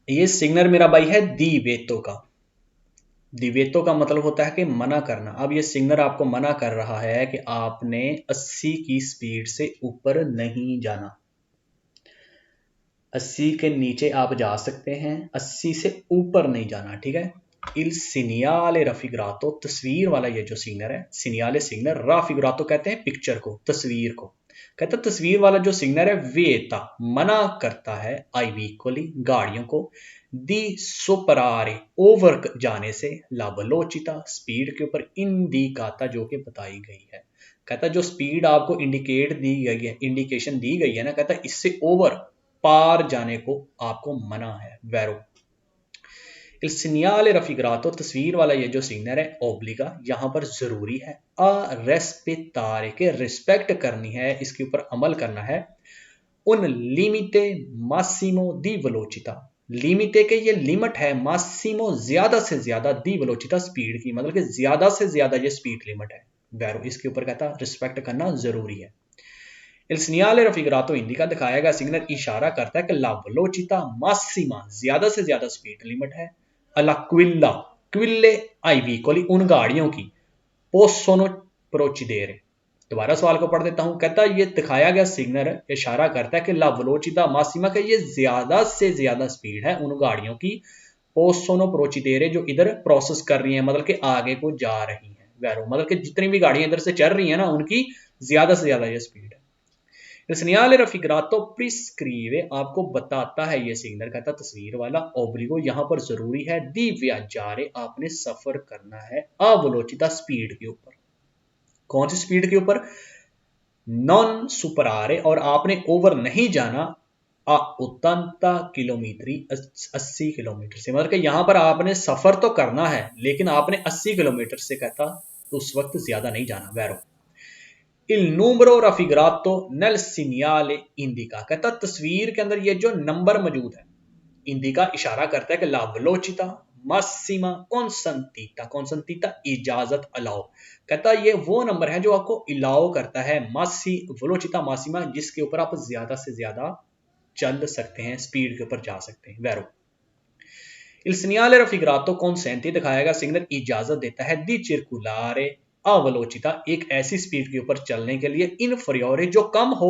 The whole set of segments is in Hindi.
ये सिग्नल मेरा भाई है दिवेतो का। दिवेतो का मतलब होता है कि मना करना। अब ये सिग्नल आपको मना कर रहा है कि आपने 80 की स्पीड से ऊपर नहीं जाना। 80 के नीचे आप जा सकते हैं, 80 से ऊपर नहीं जाना, ठीक है। इल सिनियाले रफिग्रातो, तस्वीर वाला ये जो सिग्नल है, सिनियाले सिग्नल, राफिग्रातो कहते हैं पिक्चर को, तस्वीर को। कहता तस्वीर वाला जो सिग्नल है वेता मना करता है आई व्हीकली गाड़ियों को, दी सुपरारे ओवर जाने से, लाबलोचिता स्पीड के ऊपर, इंडिकाता जो कि बताई गई है। कहता जो स्पीड आपको इंडिकेट दी गई है, इंडिकेशन दी गई है ना, कहता इससे ओवर पार जाने को आपको मना है, वैरो। इल सिग्नale raffigurato, तस्वीर वाला ये जो सिग्नल है ओब्लिगा, यहाँ पर जरूरी है अ रेस्पेतारे के रिस्पेक्ट करनी है, इसके ऊपर अमल करना है। उन लिमिटे मासिमो दी वेलोचिता, लिमिटे के ये लिमिट है, मासिमो ज्यादा से ज्यादा, दी वेलोचिता स्पीड की, मतलब कि ज्यादा से ज्यादा ये स्पीड लिमिट है, वैरो। इसके ऊपर कहता रिस्पेक्ट करना जरूरी है। Il segnale raffigurato indica, दिखाया गया सिग्नल इशारा करता है कि ला वेलोचिता मासिमा ज्यादा से ज्यादा स्पीड लिमिट है, अला क्विल्ला क्विल्ले आई व्हीकली उन गाड़ियों की, पोसोनो प्रोचिदेरे। दोबारा सवाल को पढ़ देता हूं। कहता ये दिखाया गया सिग्नल इशारा करता है कि ला वेलोचिता मासिमा का ये ज्यादा से ज्यादा स्पीड है उन गाड़ियों की, पोसोनो प्रोचिदेरे जो इधर प्रोसेस कर रही है, मतलब कि आगे को जा रही है, वैरो, मतलब कि जितनी भी गाड़ियां इधर से चल रही है ना उनकी ज्यादा से ज्यादा ये स्पीड है। Il segnale raffigurato prescrive, आपको बताता है ये सिग्नल, कहता तस्वीर वाला ओब्लिगो यहाँ पर जरूरी है, दी वियाजारे आपने सफर करना है, अवलोचिता स्पीड के ऊपर। कौन सी स्पीड के ऊपर? नॉन सुपरारे, और आपने ओवर नहीं जाना, आ उतंता किलोमीटरी 80 किलोमीटर से, मतलब कि यहाँ पर आपने सफर तो करना है लेकिन आपने 80 किलोमीटर से, कहता उस वक्त ज्यादा नहीं जाना, Vero. Il numero raffigurato nel segnale indica, कहता तस्वीर के अंदर ये जो नंबर मौजूद है, इंडिका इशारा करता है कि ला वेलोचिता मासिमा कॉन्संटीता, कॉन्संटीता इजाजत अलाउ, कहता ये वो नंबर है जो आपको इलाओ करता है, मासी वेलोचिता मासिमा जिसके ऊपर आप ज्यादा से ज्यादा चल सकते हैं, स्पीड के ऊपर जा सकते हैं, Vero. Il segnale raffigurato consente, दिखाएगा सिग्नल इजाजत देता है, दी circolare अवलोचिता एक ऐसी स्पीड के ऊपर चलने के लिए, इनफरियोरे जो कम हो,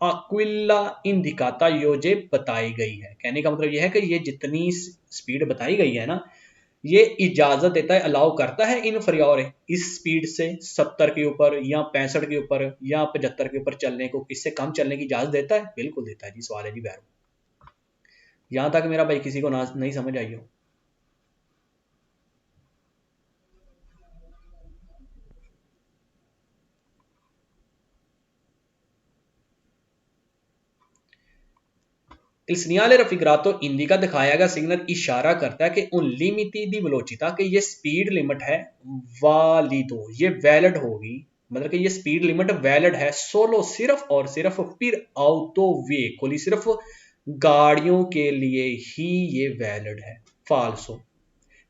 अक्विला इंडिकाता योजे बताई गई है। कहने का मतलब यह है कि ये जितनी स्पीड बताई गई है ना, ये इजाजत देता है, अलाउ करता है इनफरियोरे इस स्पीड से 70 के ऊपर या 65 के ऊपर या 75 के ऊपर चलने को, इससे कम चलने की इजाजत देता है, बिल्कुल देता है जी। सवाल है जी बैरो। यहां तक मेरा भाई किसी को नहीं समझ आई हो? Il segnale raffigurato indica, दिखाया गया सिग्नल इशारा करता है कि उन लिमिटी दी वेलोचिता के ये स्पीड लिमिट है, वालिदो ये वैलिड होगी, मतलब कि ये स्पीड लिमिट वैलिड है, सोलो सिर्फ और सिर्फ, फिर ऑटो व्हीकल सिर्फ गाड़ियों के लिए ही ये वैलिड है, फाल्सो।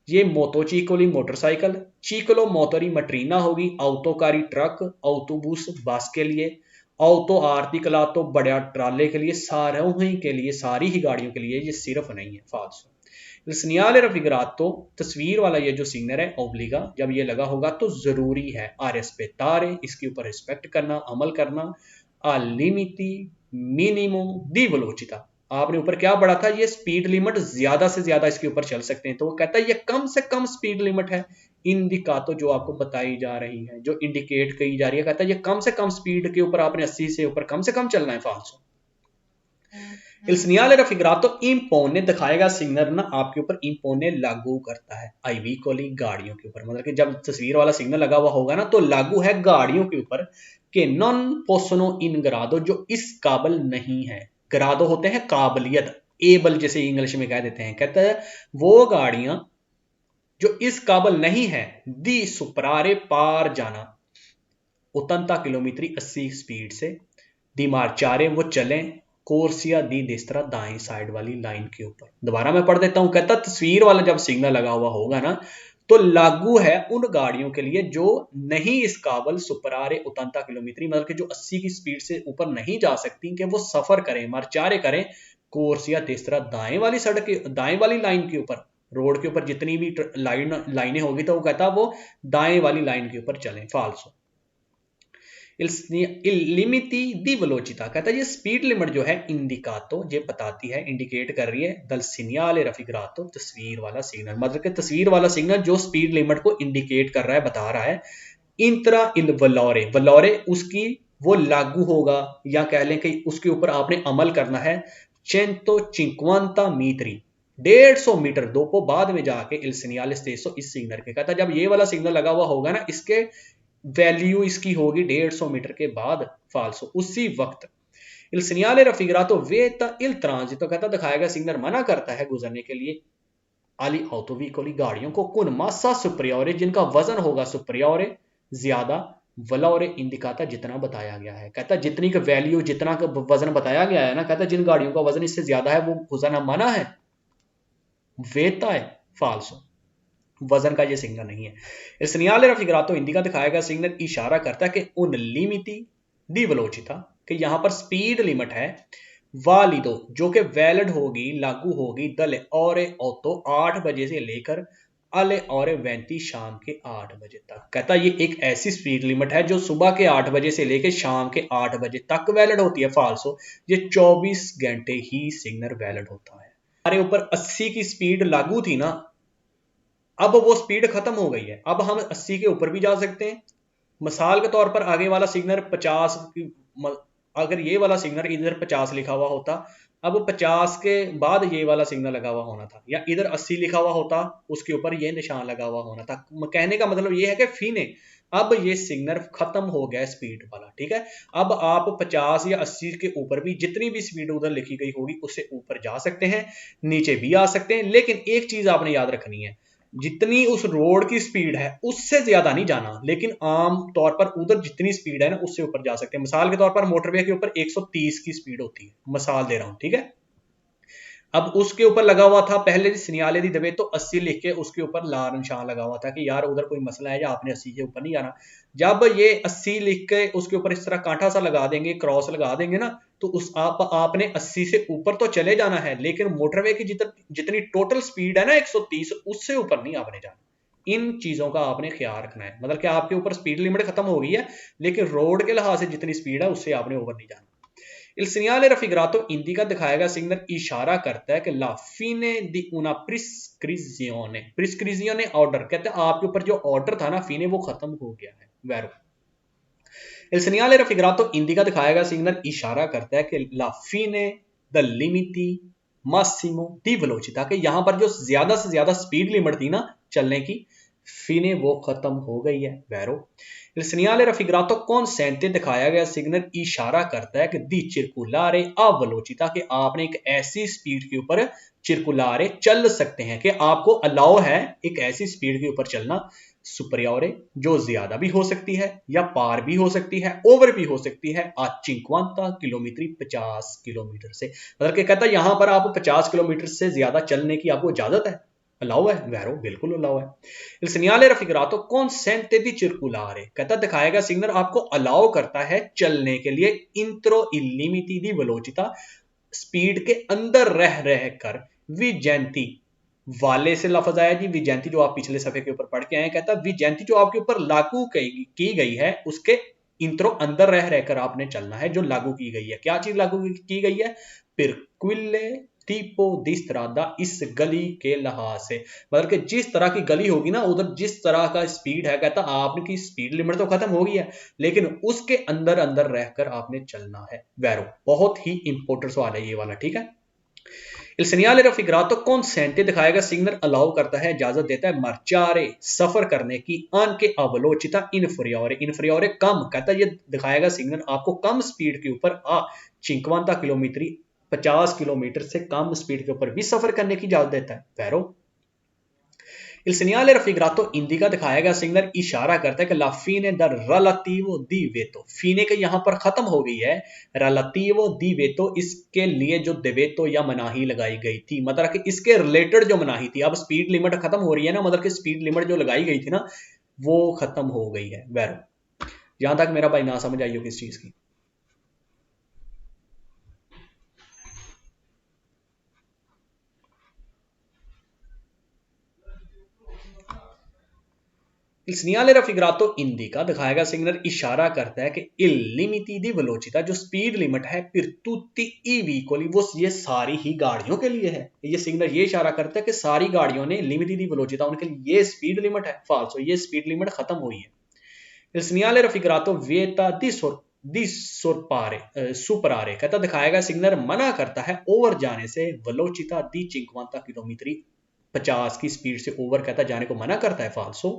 ये मोटोचिकोली मोटरसाइकिल, चिकलो मोटरी मट्रीना होगी, ऑटोकारी ट्रक, ऑटोबूस बस के लिए, ऑटो आर्टिकला तो बड़ा ट्राले के लिए, सारों ही के लिए, सारी ही गाड़ियों के लिए, ये सिर्फ नहीं है, फाल्सो। सिग्नल रफिगरातो, तस्वीर वाला ये जो सिग्नल है ओब्लिगा, जब ये लगा होगा तो जरूरी है, आ रेस्पेतारे इसके ऊपर रिस्पेक्ट करना, अमल करना, आ लिमिटी मिनिमो दी वेलोचिता, आपने ऊपर क्या पढ़ा था, ये स्पीड लिमिट ज्यादा से ज्यादा इसके ऊपर चल सकते हैं, तो वो कहता है ये कम से कम स्पीड लिमिट है, इंडिकातो जो आपको बताई जा रही है, जो इंडिकेट की जा रही है, कहता है ये कम से कम स्पीड के ऊपर आपने 80 से ऊपर कम से कम चलना है, फाल्सो। Il segnale raffigurato impone, दिखाएगा सिग्नल ना आपके ऊपर, impone लागू करता है, आई व्हीकली गाड़ियों के ऊपर, मतलब कि जब तस्वीर वाला सिग्नल लगा हुआ होगा ना तो लागू है गाड़ियों के ऊपर, कि नॉन पोसनो इन ग्रादो जो इस काबिल नहीं है, ग्रादो होते हैं काबिलियत, एबल जैसे इंग्लिश में कह देते हैं, कहता है वो गाड़ियां जो इस काबिल नहीं है, दी सुपरारे पार जाना, उतंता किलोमीटर 80 स्पीड से, दी मार्चारे वो चलें, कोर्सिया दी देस्तरा दाएं साइड वाली लाइन के ऊपर। दोबारा मैं पढ़ देता हूं, कहता तस्वीर वाला जब सिग्नल लगा हुआ होगा ना तो लागू है उन गाड़ियों के लिए जो नहीं इस काबल सुपरारे उतंता किलोमीटर, मतलब कि जो 80 की स्पीड से ऊपर नहीं जा सकती, कि वो सफर करें, मार्चारे करें कोर्सिया तेस्त्रा दाएं वाली सड़क दाएं वाली लाइन के ऊपर, रोड के ऊपर जितनी भी लाइनें होगी तो वो कहता वो दाएं वाली लाइन के ऊपर चलें, फाल्सो। लिमिटी दी वेलोचिता कहता है ये स्पीड लिमिट जो है इंडिकातो ये बताती है, इंडिकेट कर रही है दल सिग्नल रफिग्रातो तस्वीर वाला सिग्नल, मतलब कि तस्वीर वाला सिग्नल जो स्पीड लिमिट को इंडिकेट कर रहा है, बता रहा है। इंत्रा इल वलोरे, वलोरे उसकी वो लागू होगा या कह लें कि उसके ऊपर आपने अमल करना है। 150 मीटरी 150 मीटर दोपो बाद में जाके इल सिग्नल स्टेसो इस सिग्नल के, कहता जब ये वाला सिग्नल लगा हुआ होगा ना, इसके वैल्यू इसकी होगी 150 मीटर के बाद, फाल्सो उसी वक्त। इल सिग्नल रफिग्रातो वेता इल ट्रांजितो, कहता दिखाएगा सिग्नल मना करता है गुजरने के लिए आली ऑटोवीकोली गाड़ियों को, कुन मासा सुपरियोरे जिनका वजन होगा सुपरियोरे ज्यादा, वलोरे इंडिकाता जितना बताया गया है, कहता जितनी का वैल्यू जितना का वजन बताया गया है ना, कहता जिन गाड़ियों का वजन इससे ज्यादा है वो गुजरना मना है, वेता है फाल्सो, वजन का ये सिग्नल नहीं है। इस सिग्नल रफिग्रातो इंडिका दिखाया गया सिग्नल इशारा करता है कि उन लिमिटी दी वेलोचिता, कि यहां पर स्पीड लिमिट है वालिदो जो कि वैलिड होगी, लागू होगी दले और ऑटो 8 बजे से लेकर अले और 35 शाम के 8 बजे तक, कहता ये एक ऐसी स्पीड लिमिट है जो सुबह के 8 बजे से लेकर शाम के 8 बजे तक वैलिड होती है, फाल्सो ये 24 घंटे ही सिग्नल वैलिड होता है। हमारे ऊपर 80 की स्पीड लागू थी ना, अब वो स्पीड खत्म हो गई है, अब हम 80 के ऊपर भी जा सकते हैं। मिसाल के तौर पर आगे वाला सिग्नल 50, अगर ये वाला सिग्नल इधर 50 लिखा हुआ होता, अब 50 के बाद ये वाला सिग्नल लगा हुआ होना था, या इधर 80 लिखा हुआ होता उसके ऊपर ये निशान लगा हुआ होना था। कहने का मतलब ये है कि फीने अब ये सिग्नल खत्म हो गया स्पीड वाला, ठीक है। अब आप 50 या 80 के ऊपर भी जितनी भी स्पीड उधर लिखी गई होगी उससे ऊपर जा सकते हैं, नीचे भी आ सकते हैं, लेकिन एक चीज आपने याद रखनी है, जितनी उस रोड की स्पीड है उससे ज्यादा नहीं जाना, लेकिन आम तौर पर उधर जितनी स्पीड है ना उससे ऊपर जा सकते हैं। मिसाल के तौर पर मोटरवे के ऊपर 130 की स्पीड होती है, मिसाल दे रहा हूं, ठीक है। अब उसके ऊपर लगा हुआ था पहले सिग्नल दी दबे तो 80 लिख के उसके ऊपर लाल निशान लगा हुआ था कि यार उधर कोई मसला है या आपने 80 के ऊपर नहीं जाना। जब ये 80 लिख के उसके ऊपर इस तरह कांटा सा लगा देंगे, क्रॉस लगा देंगे ना, तो उस आपने 80 से ऊपर तो चले जाना है, लेकिन मोटरवे की जितनी टोटल स्पीड है ना 130, उससे ऊपर नहीं आपने जाना। इन चीजों का आपने ख्याल रखना है, मतलब कि आपके ऊपर स्पीड लिमिट खत्म हो गई है, लेकिन रोड के लिहाज से जितनी स्पीड है उससे आपने ओवर नहीं जाना। Il segnale raffigurato indica दिखाएगा सिग्नल इशारा करता है कि la fine di una prescrizione order, कहते हैं आपके ऊपर जो ऑर्डर था ना fine वो खत्म हो गया है, Vero. Il segnale raffigurato indica दिखाएगा सिग्नल इशारा करता है कि la fine the limiti massimo di velocità, कि यहां पर जो ज्यादा से ज्यादा स्पीड लिमिट थी ना चलने की फीने वो खत्म हो गई है, Vero. Il segnale raffigurato consente दिखाया गया सिग्नल इशारा करता है कि दी चिरकुलारे a velocità, कि आपने एक ऐसी स्पीड के ऊपर चिरकुलारे चल सकते हैं, कि आपको अलाउ है एक ऐसी स्पीड के ऊपर चलना सुपरियोरे जो ज्यादा भी हो सकती है या पार भी हो सकती है, ओवर भी हो सकती है, आ 50 किलोमीटर 50 किलोमीटर से, मतलब कि कहता है यहां पर आप 50 किलोमीटर से ज्यादा चलने की आपको इजाजत है, अलाउ है, वैरो बिल्कुल अलाउ है। Il segnale raffigurato consente di circolare, कहता दिखाएगा सिग्नल आपको अलाउ करता है चलने के लिए intro il limiti di velocità, speed के अंदर रह कर विजेंती वाले से लफ्ज आया जी, विजेंती जो आप पिछले सफे के ऊपर पढ़ के आए, कहता विजेंती जो आपके ऊपर लागू की गई है उसके इंट्रो अंदर रह कर आपने चलना है, जो लागू की गई है। क्या चीज लागू की गई है? पिरक्विले टीपो दिस तरह इस गली के लिहाज से, मतलब कि जिस तरह की गली होगी ना उधर जिस तरह का स्पीड है, कहता आपकी स्पीड लिमिट तो खत्म हो गई है लेकिन उसके अंदर अंदर रहकर आपने चलना है, वैरो। बहुत ही इंपॉर्टेंट सवाल है ये वाला, ठीक है। Il segnale raffigurato consente दिखाएगा सिग्नल अलाउ करता है, इजाजत देता है marciare सफर करने की, anche a velocità inferiore inferiore कम, कहता है ये दिखाएगा सिग्नल आपको कम स्पीड के ऊपर 50 किलोमीटर 50 किलोमीटर से कम स्पीड के ऊपर भी सफर करने की इजाजत देता है, Vero. Il segnale raffigurato indica दिखाएगा सिग्नल इशारा करता है कि la fine del relativo di veto, fine के यहां पर खत्म हो गई है, relativo di veto इसके लिए जो देवेतो या मनाही लगाई गई थी, मतलब कि इसके रिलेटेड जो मनाही थी, अब स्पीड लिमिट खत्म हो रही है ना, मतलब कि स्पीड लिमिट जो लगाई गई थी ना वो खत्म हो गई है, वैरो। यहां तक मेरा भाई ना समझ आई हो किस चीज की। Il segnale raffigurato indica दिखाएगा सिग्नल इशारा करता है कि il limiti di velocità जो स्पीड लिमिट है per tutti i veicoli वो ये सारी ही गाड़ियों के लिए है। ये सिग्नल ये इशारा करता है कि सारी गाड़ियों ने लिमिटी दी वेलोसिटा उनके लिए ये स्पीड लिमिट है। फाल्सो, ये स्पीड लिमिट खत्म हुई है। Il segnale raffigurato vieta di superare कहता दिखाएगा सिग्नल मना करता है ओवर जाने से वेलोसिटा दी 50 किलोमीटर 50 की स्पीड से ओवर कहता जाने को मना करता है। फाल्सो।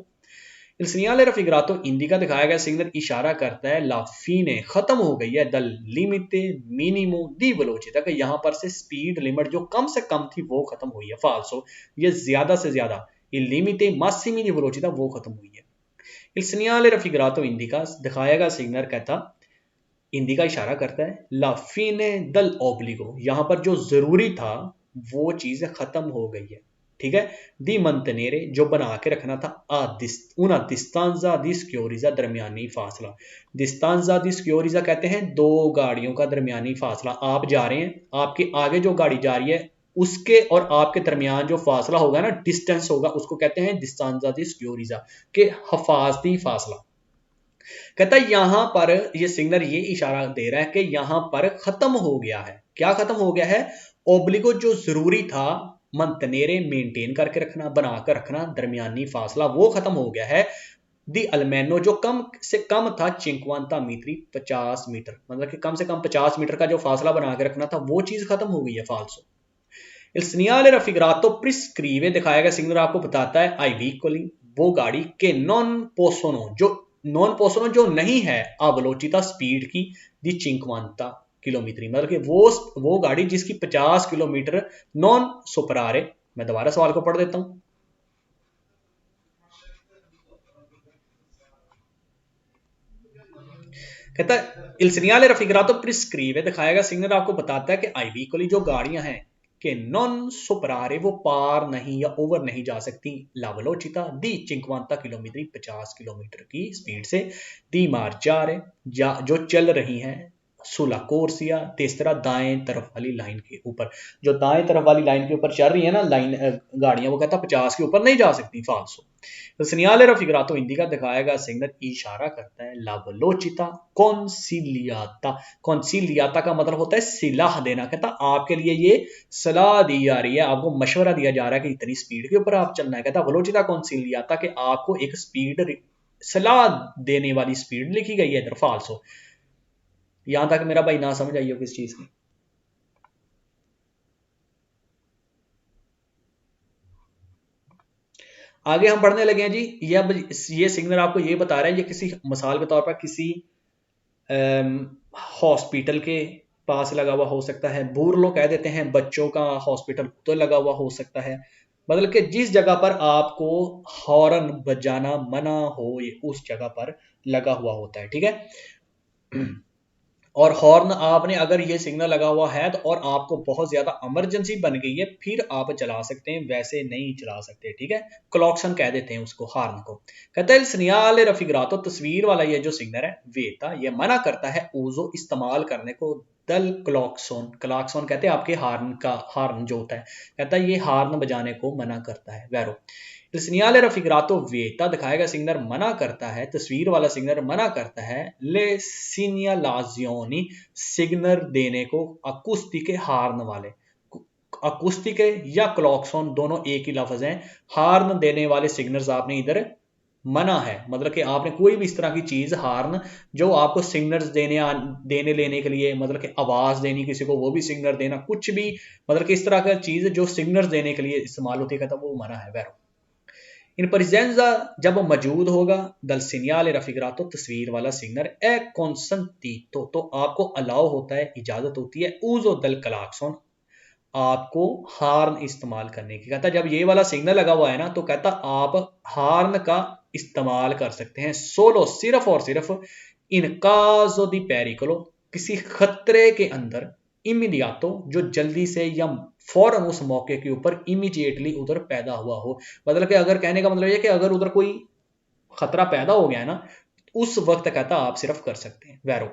Il segnale raffigurato indica दिखाया गया सिग्नल इशारा करता है ला fine खत्म हो गई है दल limite minimo di velocità कि यहाँ पर से स्पीड लिमिट जो कम से कम थी वो खत्म हुई है। फाल्सो, ये ज्यादा से ज्यादा il limite massimi di velocità वो खत्म हुई है। Il segnale raffigurato indica दिखाया गया सिग्नल कहता इंडिका इशारा करता है ला fine dal obbligo यहाँ पर जो जरूरी था वो चीज खत्म हो गई है। ठीक है। दी मंतनेरे जो बना के रखना था una distanza di sicurezza दरमियानी फासला। distanza di sicurezza कहते हैं दो गाड़ियों का दरमियानी फासला। आप जा रहे हैं, आपके आगे जो गाड़ी जा रही है उसके और आपके दरमियान जो फासला होगा ना, डिस्टेंस होगा, उसको कहते हैं distanza di sicurezza के हिफाजती फासला। कहता है यहां पर ये सिग्नल ये इशारा दे रहा है कि यहां पर खत्म हो गया है। क्या खत्म हो गया है? ओब्लिगो जो जरूरी था मंतनेरे मेंटेन करके रखना, बनाकर रखना दरमियानी फासला, वो खत्म हो गया है। दी अल्मेनो जो कम से कम था 50 मीटर 50 मीटर, मतलब कि कम से कम 50 मीटर का जो फासला बना के रखना था वो चीज खत्म हो गई है। फाल्सो। Il segnale raffigurato prescrive दिखाया गया सिग्नल आपको बताता है आई veicoli वो गाड़ी के नॉन पोसोनो जो नहीं है अवलोचिता स्पीड की दी 50 किलोमीटर, मतलब कि वो गाड़ी जिसकी 50 किलोमीटर नॉन सुपरारे। मैं दोबारा सवाल को पढ़ देता हूं। कहता है il segnale raffigurato prescrive दिखाएगा सिग्नल आपको बताता है कि आई veicoli जो गाड़ियां हैं कि नॉन सुपरारे वो पार नहीं या ओवर नहीं जा सकती ला वेलोसिटा दी 50 किलोमीटर 50 किलोमीटर की स्पीड से दी मार्चारे जो चल रही हैं सुला कोर्सिया तेसरा दाएं तरफ वाली लाइन के ऊपर, जो दाएं तरफ वाली लाइन के ऊपर चल रही है ना लाइन गाड़ियां, वो कहता 50 के ऊपर नहीं जा सकती। फाल्सो। तो segnale raffigurato indica दिखाएगा सिग्नल इशारा करता है ला वेलोसिटा consigliata का मतलब होता है सिलाह देना। कहता आपके लिए ये सलाह दी जा रही है, आपको मशवरा दिया जा रहा है कि इतनी स्पीड के ऊपर आप चलना है। कहता वेलोसिटा consigliata कि आपको एक स्पीड सलाह देने वाली स्पीड लिखी गई है इधर। फाल्सो। यहां तक मेरा भाई ना समझ आई हो किस चीज की? आगे हम पढ़ने लगे हैं जी। ये सिग्नल आपको ये बता रहा है, ये किसी मिसाल के तौर पर किसी हॉस्पिटल के पास लगा हुआ हो सकता है। बूढ़ लोग कह देते हैं बच्चों का हॉस्पिटल तो लगा हुआ हो सकता है, मतलब कि जिस जगह पर आपको हॉर्न बजाना मना हो उस जगह पर लगा हुआ होता है। ठीक है। और हॉर्न आपने अगर ये सिग्नल लगा हुआ है तो और आपको बहुत ज्यादा इमरजेंसी बन गई है फिर आप चला सकते हैं, वैसे नहीं चला सकते। ठीक है। क्लॉक्सन कह देते हैं उसको, हॉर्न को। कहता है segnale raffigurato तस्वीर वाला ये जो सिग्नल है वेता ये मना करता है उजो इस्तेमाल करने को दल क्लॉक्सन। क्लॉक्सन कहते हैं आपके हॉर्न का, हॉर्न जो होता है, कहता है ये हॉर्न बजाने को मना करता है। वैरो il segnale raffigurato वेता दिखाएगा सिग्नल मना करता है, तस्वीर वाला सिग्नल मना करता है ले segnalazioni सिग्नल देने को अकुस्टिके हार्न वाले। अकुस्टिके या क्लॉक्सन दोनों एक ही लफ्ज हैं। हार्न देने वाले सिग्नल्स आपने इधर मना है, मतलब कि आपने कोई भी इस तरह की चीज हार्न जो आपको सिग्नल्स देने लेने के लिए, मतलब कि आवाज देनी किसी को वो भी सिग्नल देना, कुछ भी मतलब कि इस तरह का चीज जो सिग्नल्स देने के लिए इस्तेमाल होती है, वो मना है। वैरो इन presenza जब मौजूद होगा दल segnale raffigurato तस्वीर वाला सिग्नल ए consentito तो आपको अलाउ होता है, इजाजत होती है uso del clacson आपको हार्न इस्तेमाल करने की। कहता जब ये वाला सिग्नल लगा हुआ है ना तो कहता आप हार्न का इस्तेमाल कर सकते हैं सोलो सिर्फ और सिर्फ इन caso di pericolo किसी खतरे के अंदर, इमीडियातो जो जल्दी से या फौरन उस मौके के ऊपर इमीडिएटली उधर पैदा हुआ हो, मतलब कि अगर कहने का मतलब ये कि अगर उधर कोई खतरा पैदा हो गया है ना उस वक्त कहता आप सिर्फ कर सकते हैं। Vero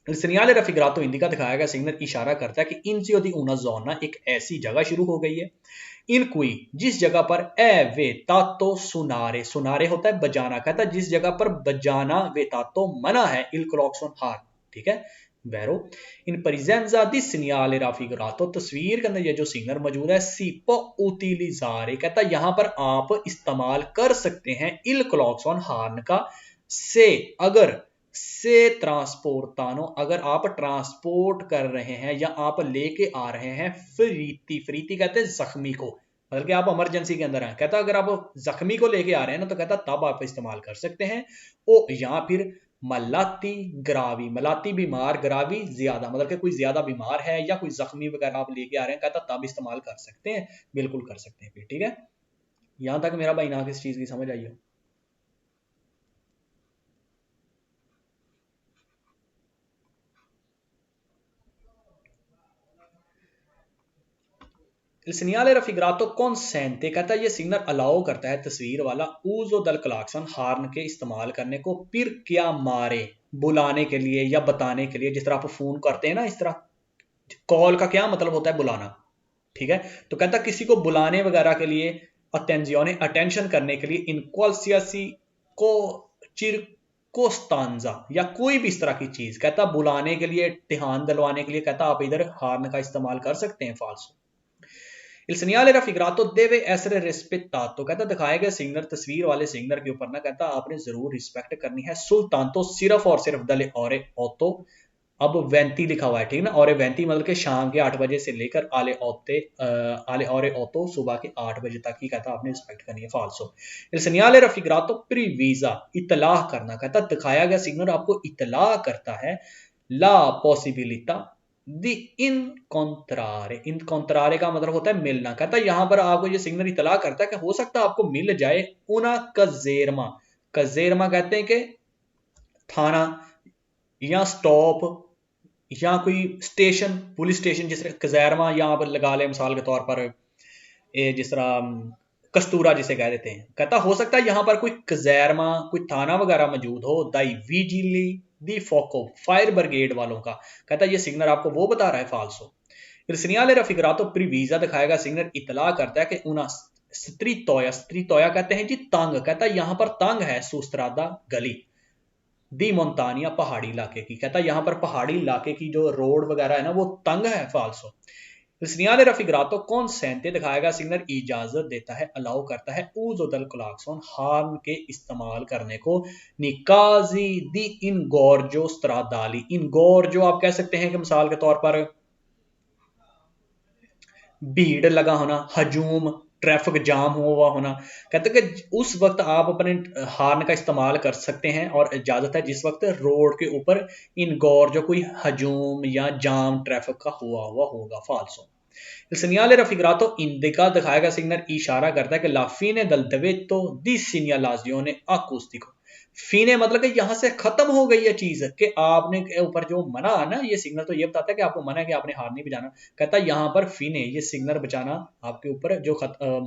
Il segnale raffigurato indica दिखाया गया सिग्नल इशारा करता है कि inizio di una zona एक ऐसी जगह शुरू हो गई है इन cui जिस जगह पर vietato suonare suonare होता है बजाना, कहता है जिस जगह पर बजाना vietato मना है il clacson horn, ठीक है वैरो इन presenza di segnale raffigurato तस्वीर के अंदर ये जो सिग्नल मौजूद है si può utilizzare कहता है यहां पर आप इस्तेमाल कर सकते हैं il clacson horn का से अगर से ट्रांसपोर्टानो अगर आप ट्रांसपोर्ट कर रहे हैं या आप लेके आ रहे हैं फ्रीती फ्रीती कहते हैं जख्मी को मतलब कि आप इमरजेंसी के अंदर हैं कहता अगर आप जख्मी को लेके आ रहे हैं ना तो कहता तब आप इस्तेमाल कर सकते हैं ओ या फिर मलाती ग्रावी मलाती बीमार ग्रावी ज्यादा मतलब कि कोई ज्यादा बीमार है या कोई जख्मी वगैरह आप लेके आ रहे हैं कहता तब इस्तेमाल कर सकते हैं बिल्कुल कर सकते हैं ठीक है यहां तक मेरा भाई ना किस चीज की समझ आई हो Il segnale raffigurato consente कहता है ये सिग्नल अलाउ करता है तस्वीर वाला uso del clacson हार्न के इस्तेमाल करने को फिर क्या मारे बुलाने के लिए या बताने के लिए जिस तरह आप फोन करते हैं ना इस तरह कॉल का क्या मतलब होता है बुलाना ठीक है तो कहता किसी को बुलाने वगैरह के लिए अटेंजियोने अटेंशन करने के लिए इन क्वालिसियासी को चिरकोस्तांजा या कोई भी इस तरह की चीज कहता बुलाने के लिए ध्यान दिलवाने के लिए कहता आप इधर हार्न का इस्तेमाल कर सकते हैं फाल्सो Il segnale raffigurato deve essere rispettato कहता दिखाए गए सिग्नल तस्वीर वाले सिग्नल के ऊपर ना कहता आपने जरूर रिस्पेक्ट करनी है सुल्तान सिर्फ और सिर्फ दले और ऑतो अब 20 लिखा हुआ है ठीक ना और 20 मतलब कि शाम के 8 बजे से लेकर आले और ऑतो सुबह के 8 बजे तक ही कहता आपने रिस्पेक्ट करनी है फाल्सो Il segnale raffigurato previsa इतलाह करना कहता दिखाया गया सिग्नल आपको इतलाह करता है ला पॉसिबिलिटा दी इनकॉन्ट्रारे का मतलब होता है मिलना कहता है यहां पर आपको ये सिग्नल इतला करता है कि हो सकता है आपको मिल जाए उना कजेरमा कजेरमा कहते हैं कि थाना या स्टॉप या कोई स्टेशन पुलिस स्टेशन जिस तरह कजेरमा या आप लगा ले मिसाल के तौर पर जिस तरह कस्तूरा जिसे कह देते हैं कहता हो सकता है यहां पर कोई कजेरमा कोई थाना वगैरह मौजूद हो दाई विजिली दी फोको फायर ब्रिगेड वालों का कहता है ये सिग्नल आपको वो बता रहा है फाल्सो Il segnale raffigurato previsa दिखाएगा सिग्नल इतला करता है कि उना स्त्रीतोया कहते हैं जी तंग कहता है यहां पर तंग है सुस्त्रादा गली दी मोन्तानिया पहाड़ी इलाके की कहता है यहां पर पहाड़ी इलाके की जो रोड वगैरह है ना वो तंग है फाल्सो Il segnale raffigurato consente दिखाएगा सिग्नल इजाजत देता है अलाउ करता है uso del clacson हार्न के इस्तेमाल करने को निकाजी दी ingorgo stradali ingorgo आप कह सकते हैं कि मिसाल के तौर पर भीड़ लगा होना हजूम ट्रैफिक जाम हुआ होना कहते हैं कि उस वक्त आप अपने हार्न का इस्तेमाल कर सकते हैं और इजाजत है जिस वक्त रोड के ऊपर ingorgo कोई हजूम या जाम ट्रैफिक का हुआ होगा फाल्सो Il segnale raffigurato indica दिखाएगा सिग्नल इशारा करता है कि la fine del debito di segnalazione acustico फीने मतलब कि यहां से खत्म हो गई है चीज कि आपने ऊपर जो मना है ना ये सिग्नल तो ये बताता है कि आपको मना है कि आपने हार नहीं बजाना कहता है यहां पर फीने ये सिग्नल बचाना आपके ऊपर जो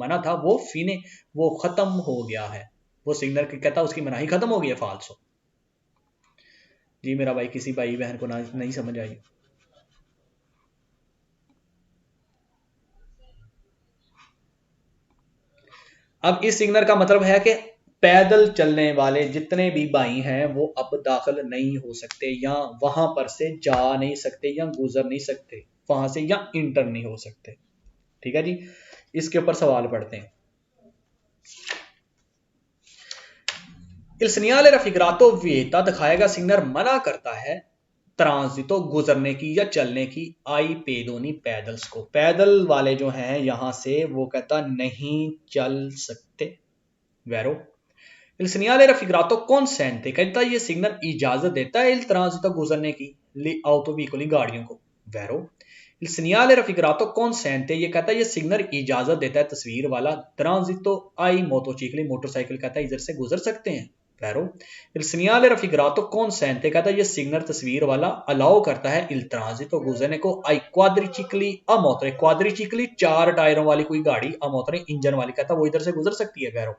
मना था वो फीने वो खत्म हो गया है वो सिग्नल कहता उसकी मनाही खत्म हो गई है फाल्सो जी मेरा भाई किसी भाई बहन को नहीं समझ आई अब इस सिग्नल का मतलब है कि पैदल चलने वाले जितने भी भाई हैं वो अब दाखिल नहीं हो सकते या वहां पर से जा नहीं सकते या गुजर नहीं सकते वहां से या इंटर नहीं हो सकते ठीक है जी इसके ऊपर सवाल पढ़ते हैं Il segnale raffigurato vieta दिखाएगा सिग्नल मना करता है ट्रांजितो गुजरने की या चलने की आई पेदोनी पैदल्स को पैदल वाले जो हैं यहां से वो कहता नहीं चल सकते Vero Il segnale raffigurato consente कहता ये सिग्नल इजाजत देता है il transito गुजरने की li autovicoli गाड़ियों को Vero Il segnale raffigurato consente ये कहता है ये सिग्नल इजाजत देता है तस्वीर वाला transito ai motocicli मोटरसाइकिल कहता है इधर से गुजर सकते हैं Vero Il segnale raffigurato consente कहता है ये सिग्नल तस्वीर वाला अलाउ करता है il transito गुजरने को ai quadricicli a motor quadricicli 4 टायरों वाली कोई गाड़ी a motor इंजन वाली कहता है वो इधर से गुजर सकती है वैरो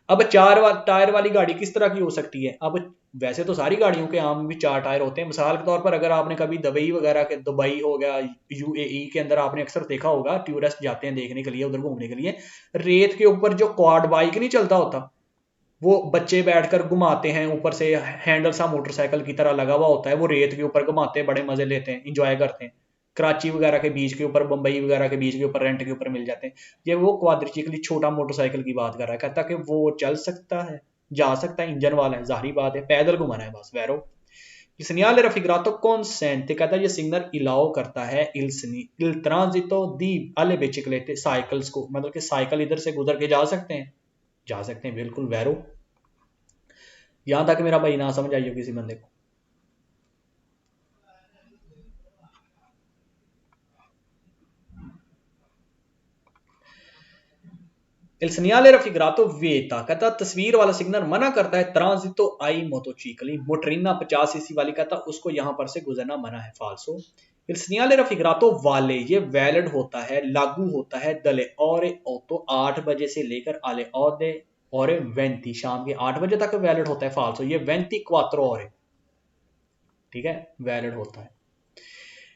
अब टायर वाली गाड़ी किस तरह की हो सकती है? अब वैसे तो सारी गाड़ियों के आम भी 4 टायर होते हैं। मिसाल के तौर पर अगर आपने कभी दुबई वगैरह के, दुबई हो गया, यूएई के अंदर आपने अक्सर देखा होगा, टूरिस्ट जाते हैं देखने के लिए, उधर घूमने के लिए, रेत के ऊपर जो क्वाड बाइक नहीं चलता होता, वो बच्चे बैठकर घुमाते हैं, ऊपर से हैंडल सा मोटरसाइकिल की तरह लगा हुआ होता है, वो रेत के ऊपर घुमाते हैं, बड़े मजे लेते हैं, इंजॉय करते हैं। कराची वगैरह के बीच के ऊपर, बंबई वगैरह के बीच के ऊपर रेंट के ऊपर मिल जाते हैं। ये वो क्वाड्रिचिकली छोटा मोटरसाइकिल की बात कर रहा है, कहता कि वो चल सकता है, जा सकता है, इंजन वाला है, जाहिर बात है, पैदल घुमाना है बस, Vero. Il segnale raffigurato consente, कहता है ये सिग्नल इलाउ करता है il transito di alle biciclette cycles को, मतलब कि साइकिल इधर से गुजर के जा सकते हैं, बिल्कुल वैरो। यहां तक मेरा भाई ना समझ आई हो किसी बंदे को? Il segnale raffigurato vieta, कहता तस्वीर वाला सिग्नल मना करता है ट्रांजिटो आई मोटोचिकली, मोटरीना 50 सीसी वाली, कहता उसको यहां पर से गुजरना मना है, फाल्सो। Il segnale raffigurato वाले, ये वैलिड होता है, लागू होता है दले और ऑटो 8 बजे से लेकर आले ऑडे और 20 शाम के 8 बजे तक वैलिड होता है, फाल्सो। ये 24 और, ठीक है, वैलिड होता है।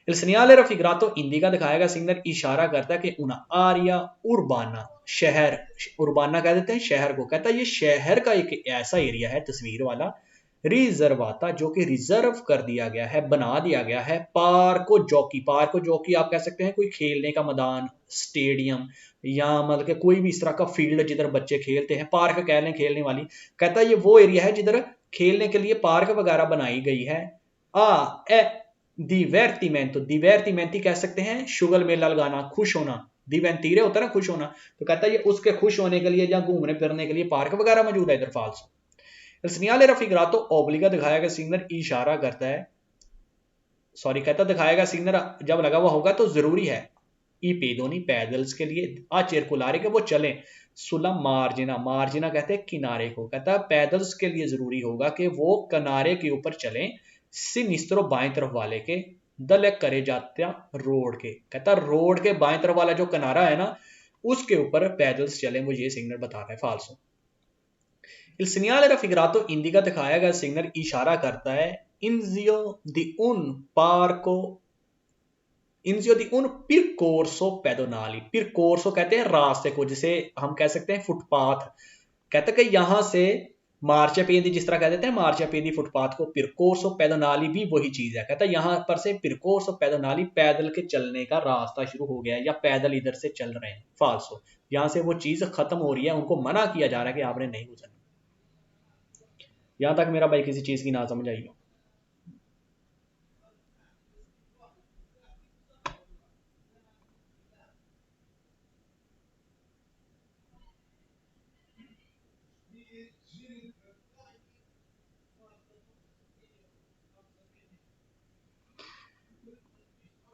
Il segnale raffigurato indica, दिखाएगा सिग्नल, इशारा करता है कि una area urbana, शहर, उर्बाना कह देते हैं शहर को, कहता है ये शहर का एक ऐसा एरिया है, तस्वीर वाला, रिजर्वाता, जो कि रिजर्व कर दिया गया है, बना दिया गया है, पार्को जॉकी, पार्को जॉकी आप कह सकते हैं कोई खेलने का मैदान, स्टेडियम, या मतलब कि कोई भी इस तरह का फील्ड जिधर बच्चे खेलते हैं, पार्क कह लें खेलने वाली, कहता है ये वो एरिया है जिधर खेलने के लिए पार्क वगैरह बनाई गई है। ए दिवर्टिमेंटो, दिवर्टिमेंटी कह सकते हैं शुगल मेला लगाना, खुश होना, दिवेंतीरे होता है ना खुश होना, तो कहता है ये उसके खुश होने के लिए या घूमने फिरने के लिए पार्क वगैरह मौजूद है इधर, false. Il segnale raffigurato obbliga, दिखाया गया सिग्नल इशारा करता है, सॉरी कहता दिखाएगा सिग्नल जब लगा हुआ होगा तो जरूरी है, ई पेदोनी पैदल्स के लिए, आ चिरकुलारे के वो चलें, सुला मार्जिना, मार्जिना कहते हैं किनारे को, कहता है पैदल्स के लिए जरूरी होगा कि वो किनारे के ऊपर चलें, सिनिस्त्रो बाएं तरफ वाले के, दल करे जाते रोड के, कहता रोड के बाएं तरफ वाला जो किनारा है ना उसके ऊपर पैदल्स चलें, वो ये सिग्नल बता रहा है, फाल्सो। Il segnale raffigurato indica, दिखाया गया सिग्नल इशारा करता है, इंजियो दी उन पार्को, इंजियो दी उन पिरकोर्सो पेडोनाली, पिरकोर्सो कहते हैं रास्ते को, जिसे हम कह सकते हैं फुटपाथ, कहते हैं कि यहां से मार्चापेदी, जिस तरह कह देते हैं मार्चापेदी फुटपाथ को, पिरकोर्सो पेडोनाली भी वही चीज है, कहता है यहां पर से पिरकोर्सो पेडोनाली पैदल के चलने का रास्ता शुरू हो गया है, या पैदल इधर से चल रहे हैं, फाल्सो। यहां से वो चीज खत्म हो रही है, उनको मना किया जा रहा है कि आपने नहीं गुजरना। यहां तक मेरा भाई किसी चीज की ना समझ आई हो?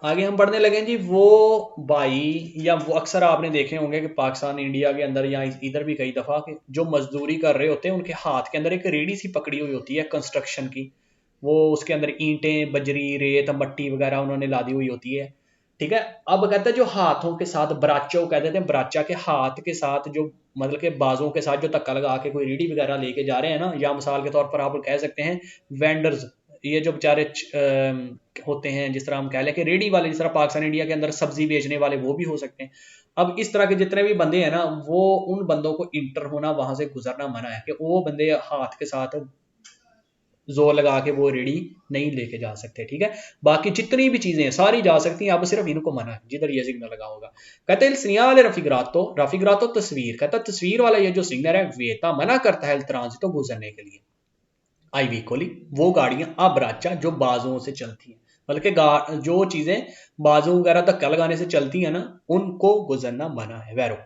आगे हम पढ़ने लगे जी, वो भाई, या वो अक्सर आपने देखे होंगे कि पाकिस्तान इंडिया के अंदर या इधर भी कई दफा कि जो मजदूरी कर रहे होते हैं उनके हाथ के अंदर एक रेडी सी पकड़ी हुई होती है कंस्ट्रक्शन की, वो उसके अंदर ईंटें, बजरी, रेत, मट्टी वगैरह उन्होंने लादी हुई होती है, ठीक है। अब कहते हैं जो हाथों के साथ बराचो कह देते हैं, बराचा के हाथ के साथ जो, मतलब के बाजों के साथ जो धक्का लगा के कोई रेडी वगैरह लेके जा रहे हैं ना, या मिसाल के तौर पर आप कह सकते हैं वेंडर्स, ये जो बेचारे होते हैं, जिस तरह हम कह लें कि रेडी वाले, जिस तरह पाकिस्तान इंडिया के अंदर सब्जी बेचने वाले वो भी हो सकते हैं। अब इस तरह के जितने भी बंदे हैं ना, वो उन बंदों को इंटर होना, वहां से गुजरना मना है, कि वो बंदे हाथ के साथ जोर लगा के वो रेडी नहीं लेके जा सकते, ठीक है। बाकी जितनी भी चीजें हैं सारी जा सकती हैं, अब सिर्फ इनको मना है जिधर ये सिग्नल लगा होगा। कहते हैं सिग्नल रफिग्रातो, रफिग्रातो तस्वीर, कहता तस्वीर वाला ये जो सिग्नल है वेता मना करता है ट्रांजिटो गुजरने के लिए, आई वीकोली, वो गाड़ियां अबराचा जो बाजुओं से चलती हैं, बल्कि जो चीजें बाजू वगैरह धक्का लगाने से चलती है ना, उनको गुजरना मना है, Vero.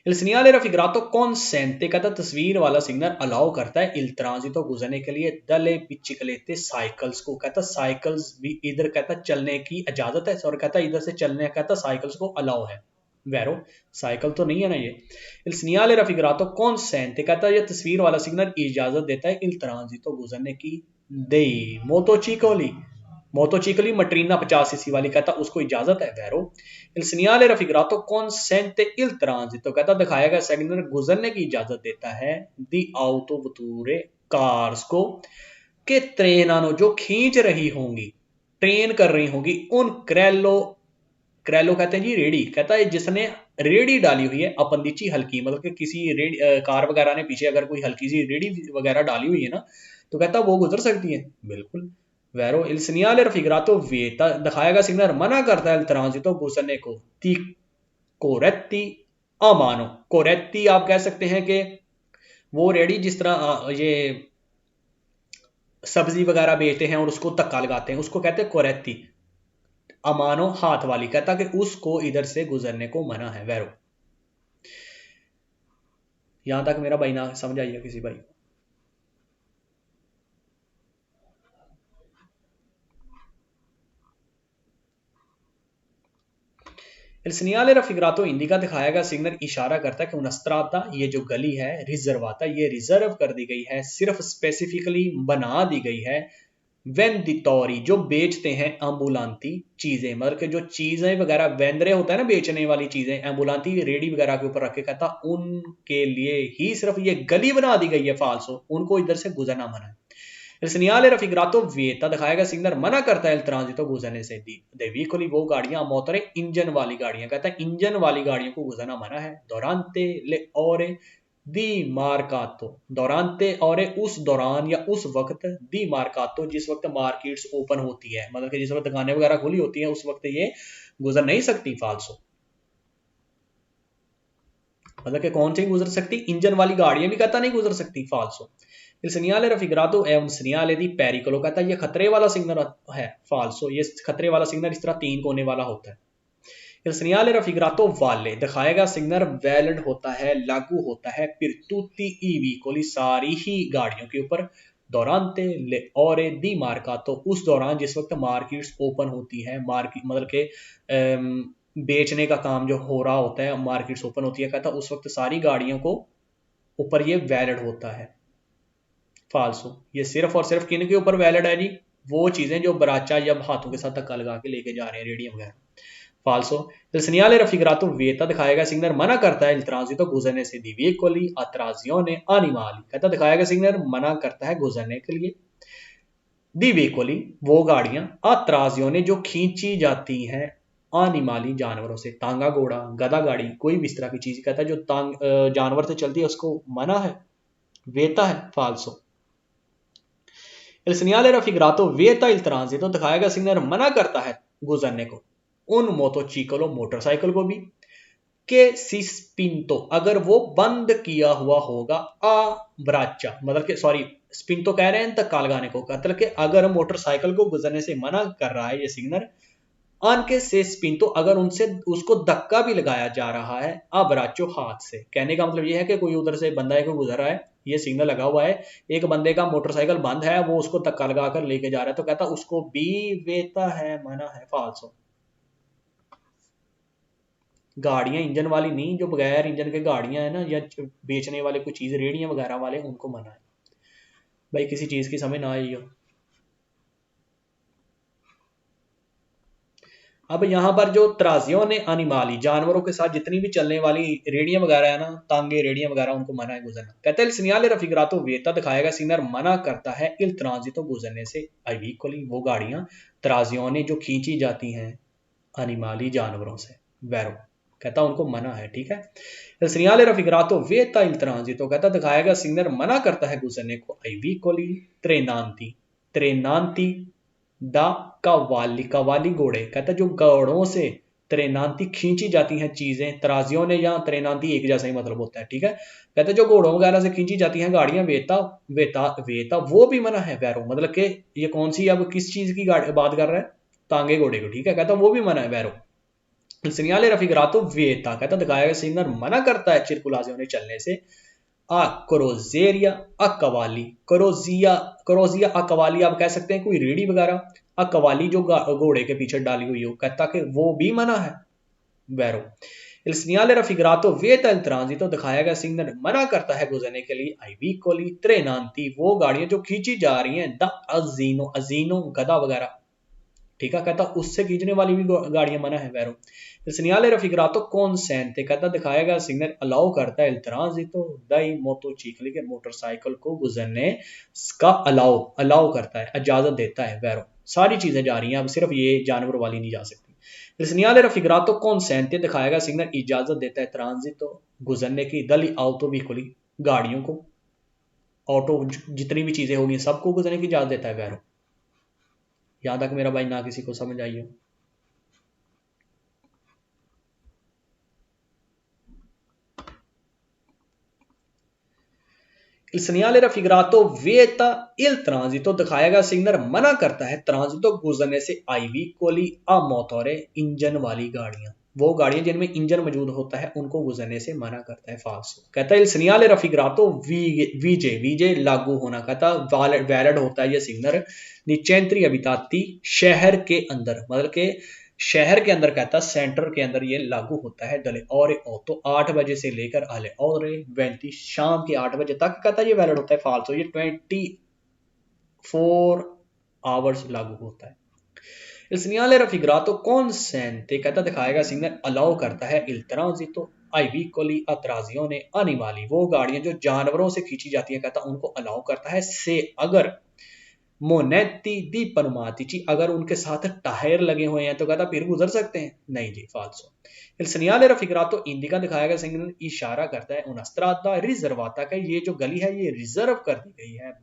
Il segnale raffigurato consente, कहता तस्वीर वाला सिग्नल अलाउ करता है il transito गुजरने के लिए दले बिचिकलेते साइकिल्स को, कहता साइकिल्स भी इधर, कहता चलने की इजाजत है, और कहता इधर से चलने, कहता साइकिल्स को अलाउ है, वैरो साइकिल तो नहीं है ना ये। il segnale raffigurato consente, कहता ये तस्वीर वाला सिग्नल इजाजत देता है il transito गुजरने की, दे मोटोचिकोली, मोटोचिकली मट्रीना 50 सीसी वाली, कहता उसको इजाजत है वैरो। इल सीनियाले रफिगरातो कॉन्सेंटे इल ट्रांजितो, कहता दिखाया गया सिग्नल गुजरने की इजाजत देता है दी आउतो वतूरे कार्स को, के ट्रेनानो जो खींच रही होंगी, ट्रेन कर रही होंगी, उन क्रैलो, क्रैलो कहते हैं जी रेडी, कहता है जिसने रेडी डाली हुई है अपंदिची हल्की, मतलब कि किसी रेडी कार वगैरह ने पीछे अगर कोई हल्की सी रेडी वगैरह डाली हुई है ना, तो कहता वो गुजर सकती है बिल्कुल। वैरो इल सीनियाले रफिगरातो वेता, दिखाएगा सिग्नल मना करता है ट्रांजितो गुजरने को, ती कोरेत्ती अमानो, कोरेत्ती आप कह सकते हैं कि वो रेडी जिस तरह ये सब्जी वगैरह बेचते हैं और उसको धक्का लगाते हैं, उसको कहते हैं कोरेत्ती। अमानो हाथ वाली, कहता कि उसको इधर से गुजरने को मना है वैरो। यहां तक मेरा भाई ना समझ आइए किसी भाई को? Il segnale raffigurato indica, दिखाया गया सिग्नल इशारा करता है कि उनस्त्राता, ये जो गली है, रिजर्वाता, ये रिजर्व कर दी गई है, सिर्फ स्पेसिफिकली बना दी गई है, वेन दितौरी, जो बेचते हैं एम्बुलांती चीजें, मतलब कि जो चीजें वगैरह वेंदरे होता है ना, बेचने वाली चीजें, एम्बुलांती रेडी वगैरह के ऊपर रख के, कहता उनके लिए ही सिर्फ ये गली बना दी गई है फाल्सो, उनको इधर से गुजरना मना है। Il segnale raffigurato vieta, दिखाएगा सिग्नल मना करता है ट्रांजितो गुजरने से, दे व्हीकली वो गाड़ियां, मोटरे इंजन वाली गाड़ियां, कहता है इंजन वाली गाड़ियों को गुजरना मना है। दोरांते ले ओरे दी मार्कातो, दोरांते और उस दौरान या उस वक्त, दी मार्कातो जिस वक्त मार्केट्स ओपन होती है, मतलब कि जिस वक्त दुकानें वगैरह खुली होती हैं, उस वक्त ये गुजर नहीं सकती फाल्सो, मतलब कि कौन सी गुजर सकती, इंजन वाली गाड़ियां भी कहता नहीं गुजर सकती फाल्सो। Il segnale raffigurato è un segnale di pericolo, कहता है ये खतरे वाला सिग्नल है फाल्सो, ये खतरे वाला सिग्नल इस तरह 3 कोने वाला होता है। Il segnale raffigurato वाले, दिखाएगा सिग्नल वैलिड होता है, लागू होता है per tutti i veicoli, सारी ही गाड़ियों के ऊपर, durante le ore di mercato, उस दौरान जिस वक्त मार्केट्स ओपन होती है, मार्केट मतलब के बेचने का काम जो हो रहा होता है, मार्केट्स ओपन होती है, कहता उस वक्त सारी गाड़ियों को ऊपर ये वैलिड होता है फाल्सो। ये सिर्फ और सिर्फ किन के ऊपर वैलिड है जी, वो चीजें जो बराचा या हाथों के साथ धक्का लगा के लेके जा रहे हैं रेडियम वगैरह फाल्सो। Il segnale raffigurato vieta, दिखाएगा सिग्नल मना करता है il transito गुजरने से, di veicoli a trazione animali, कहता दिखाएगा सिग्नल मना करता है गुजरने के लिए, di veicoli वो गाड़ियां, a trazione जो खींची जाती हैं, animali जानवरों से, तांगा घोड़ा, गधा गाड़ी, कोई भी इस तरह की चीज, कहता है जो जानवर से चलती है उसको मना है, वेता है फाल्सो। Il segnale raffigurato vieta il transito, दिखाएगा सिग्नल मना करता है गुजरने को, उन मोटोचिकलो मोटरसाइकिल को भी, के सी स्पिंतो, अगर वो बंद किया हुआ होगा, आ ब्राचा, मतलब कि सॉरी स्पिंतो कह रहे हैं धक्का लगाने को, मतलब कि अगर मोटरसाइकिल को गुजरने से मना कर रहा है ये सिग्नल, आन के से स्पिंतो, अगर उनसे उसको धक्का भी लगाया जा रहा है, अबराचो हाथ से, कहने का मतलब ये है कि कोई उधर से बंदा है को गुजर रहा है, ये सिग्नल लगा हुआ है, एक बंदे का मोटरसाइकिल बंद है, वो उसको धक्का लगाकर लेके जा रहा है, तो कहता उसको भी वेता है, मना है फाल्सो। गाड़ियां इंजन वाली नहीं, जो बगैर इंजन के गाड़ियां है ना, या बेचने वाले कुछ चीज रेडियां वगैरह वाले, उनको मना है। भाई किसी चीज की समझ ना आई हो। अब यहाँ पर जो त्राजियों ने अनिमाली जानवरों के साथ जितनी भी चलने वाली रेडियां वगैरह है ना, तांगे रेडियां वगैरह, उनको मना है गुजरना। कहते हैं सिग्नल रफिगरातो वेता, दिखाएगा सिग्नल मना करता है इल ट्रांजितो गुजरने से, इक्वली वो गाड़ियां, त्राजियों ने जो खींची जाती हैं, अनिमाली जानवरों से, वैरो, कहता उनको मना है, ठीक है। सिग्नल रफिगरातो वेता इल ट्रांजितो, कहता दिखाएगा सिग्नल मना करता है गुजरने को, इक्वली त्रेनांती, त्रेनांती दा कवाली, कवाली घोड़े, कहता जो घोड़ों से त्रेनांती खींची जाती हैं चीजें, तराजियों ने या त्रेनांती एक जैसा ही मतलब होता है, ठीक है। कहते जो घोड़ों वगैरह से खींची जाती हैं गाड़ियां, वेता वेता वेता वो भी मना है वैरो, मतलब कि ये कौन सी, अब किस चीज की बात कर रहा है, तांगे घोड़े को, ठीक है, कहता वो भी मना है वैरो। सिग्नल रफिगरातो वेता, कहता दिखाया सिग्नल मना करता है चिरकुलाजियों ने चलने से, आ क्रोजेरिया आ कवाली, क्रोजिया क्रोजिया आ कवाली, आप कह सकते हैं कोई रेडी वगैरह, आ कवाली जो घोड़े के पीछे डाली हुई हो, कहता कि वो भी मना है Vero. Il segnale raffigurato vieta il transito, दिखाया गया सिग्नल मना करता है गुजरने के लिए, आई veicoli ट्रेनांती वो गाड़ियां जो खींची जा रही हैं, द अजीनो, अजीनो गधा वगैरह, ठीक है, कहता उससे खींचने वाली भी गाड़ियां मना है Vero. il segnale raffigurato consente, कहता दिखाया गया सिग्नल अलाउ करता है il transito dai motocicli के मोटरसाइकिल को गुजरने का अलाउ करता है, इजाजत देता है वैरो। सारी चीजें जा रही हैं, अब सिर्फ ये जानवर वाली नहीं जा सकती। il segnale raffigurato consente दिखाया गया सिग्नल इजाजत देता है ट्रांजितो गुजरने की दली auto veicoli गाड़ियों को, ऑटो जितनी भी चीजें होगी सबको गुजरने की इजाजत देता है वैरो। यहां तक मेरा भाई ना किसी को समझ आई हो? il segnale raffigurato vieta il transito दिखाया गया सिग्नल मना करता है ट्रांजितो गुजरने से आई veicoli a motore इंजन वाली गाड़ियां, वो गाड़ियां जिनमें इंजन मौजूद होता है उनको गुजरने से मना करता है फाल्सो। कहता है il segnale raffigurato वीजे लागू होना, कहता वैलिड होता है ये सिग्नल निचेंत्री अबिताती शहर के अंदर, मतलब के शहर के अंदर, कहता सेंटर के अंदर ये लागू होता है डले और तो 8 बजे से लेकर आले और 20 शाम के 8 बजे तक, कहता ये वैलिड होता है फाल्सो, ये 24 आवर्स लागू होता है। il segnale raffigurato consente, कहता दिखाएगा सिग्नल अलाउ करता है il transito ai veicoli a trazione animali, वो गाड़ियां जो जानवरों से खींची जाती है, कहता उनको अलाउ करता है से अगर मोनेती दी पनुमातिची, अगर उनके साथ टायर लगे हुए हैं तो कहता फिर गुजर सकते हैं, नहीं जी फाल्सो। il segnale raffigurato indica दिखाया गया सिग्नल इशारा करता है una strada riservata का, ये जो गली है ये रिजर्व कर दी गई है,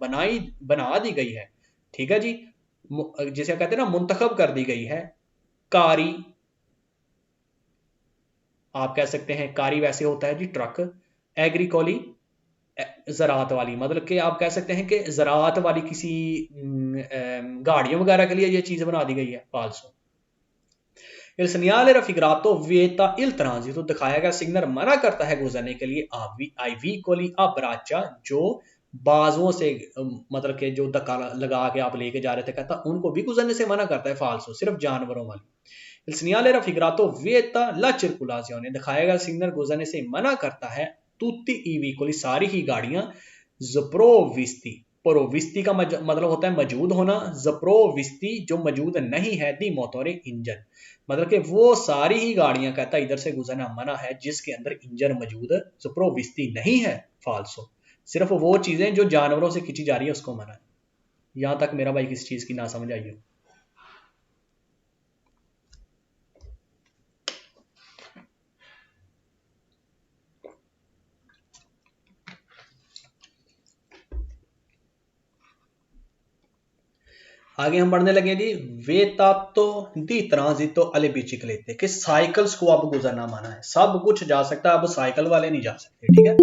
बना दी गई है, ठीक है जी, जिसे कहते हैं ना मुंतखब कर दी गई है। कारी आप कह सकते हैं, कारी वैसे होता है जी ट्रक, एग्रीकोली ज़राअत वाली, मतलब कि आप कह सकते हैं कि ज़राअत वाली किसी गाड़ियों वगैरह के लिए ये चीज़ बना दी गई है फाल्सो। il segnale raffigurato vieta il transito दिखाया गया सिग्नल मना करता है गुजरने के लिए आई veicoli a braccia, जो बाजुओं से मतलब के जो धक्का लगा के आप लेके जा रहे थे, कहता उनको भी गुजरने से मना करता है फाल्सो, सिर्फ जानवरों वाली। il segnale raffigurato vieta la circolazione दिखाया गया सिग्नल गुजरने से मना करता है tutti i veicoli सारी ही गाड़ियां sprovvisti, प्रोविस्ती का मतलब होता है मौजूद होना, जप्रोविस्ती जो मौजूद नहीं है दी मोटोरे इंजन, मतलब कि वो सारी ही गाड़ियां, कहता इधर से गुजरना मना है जिसके अंदर इंजन मौजूद जप्रोविस्ती नहीं है फाल्सो, सिर्फ वो चीजें जो जानवरों से खींची जा रही है उसको मना है। यहां तक मेरा भाई किस चीज की ना समझ आई हो? आगे हम बढ़ने लगे जी वेतातो दी ट्रांजितो अले बिचिक्लेते, कि साइकिल्स को अब गुजरना माना है, सब कुछ जा सकता है अब साइकिल वाले नहीं जा सकते, ठीक है।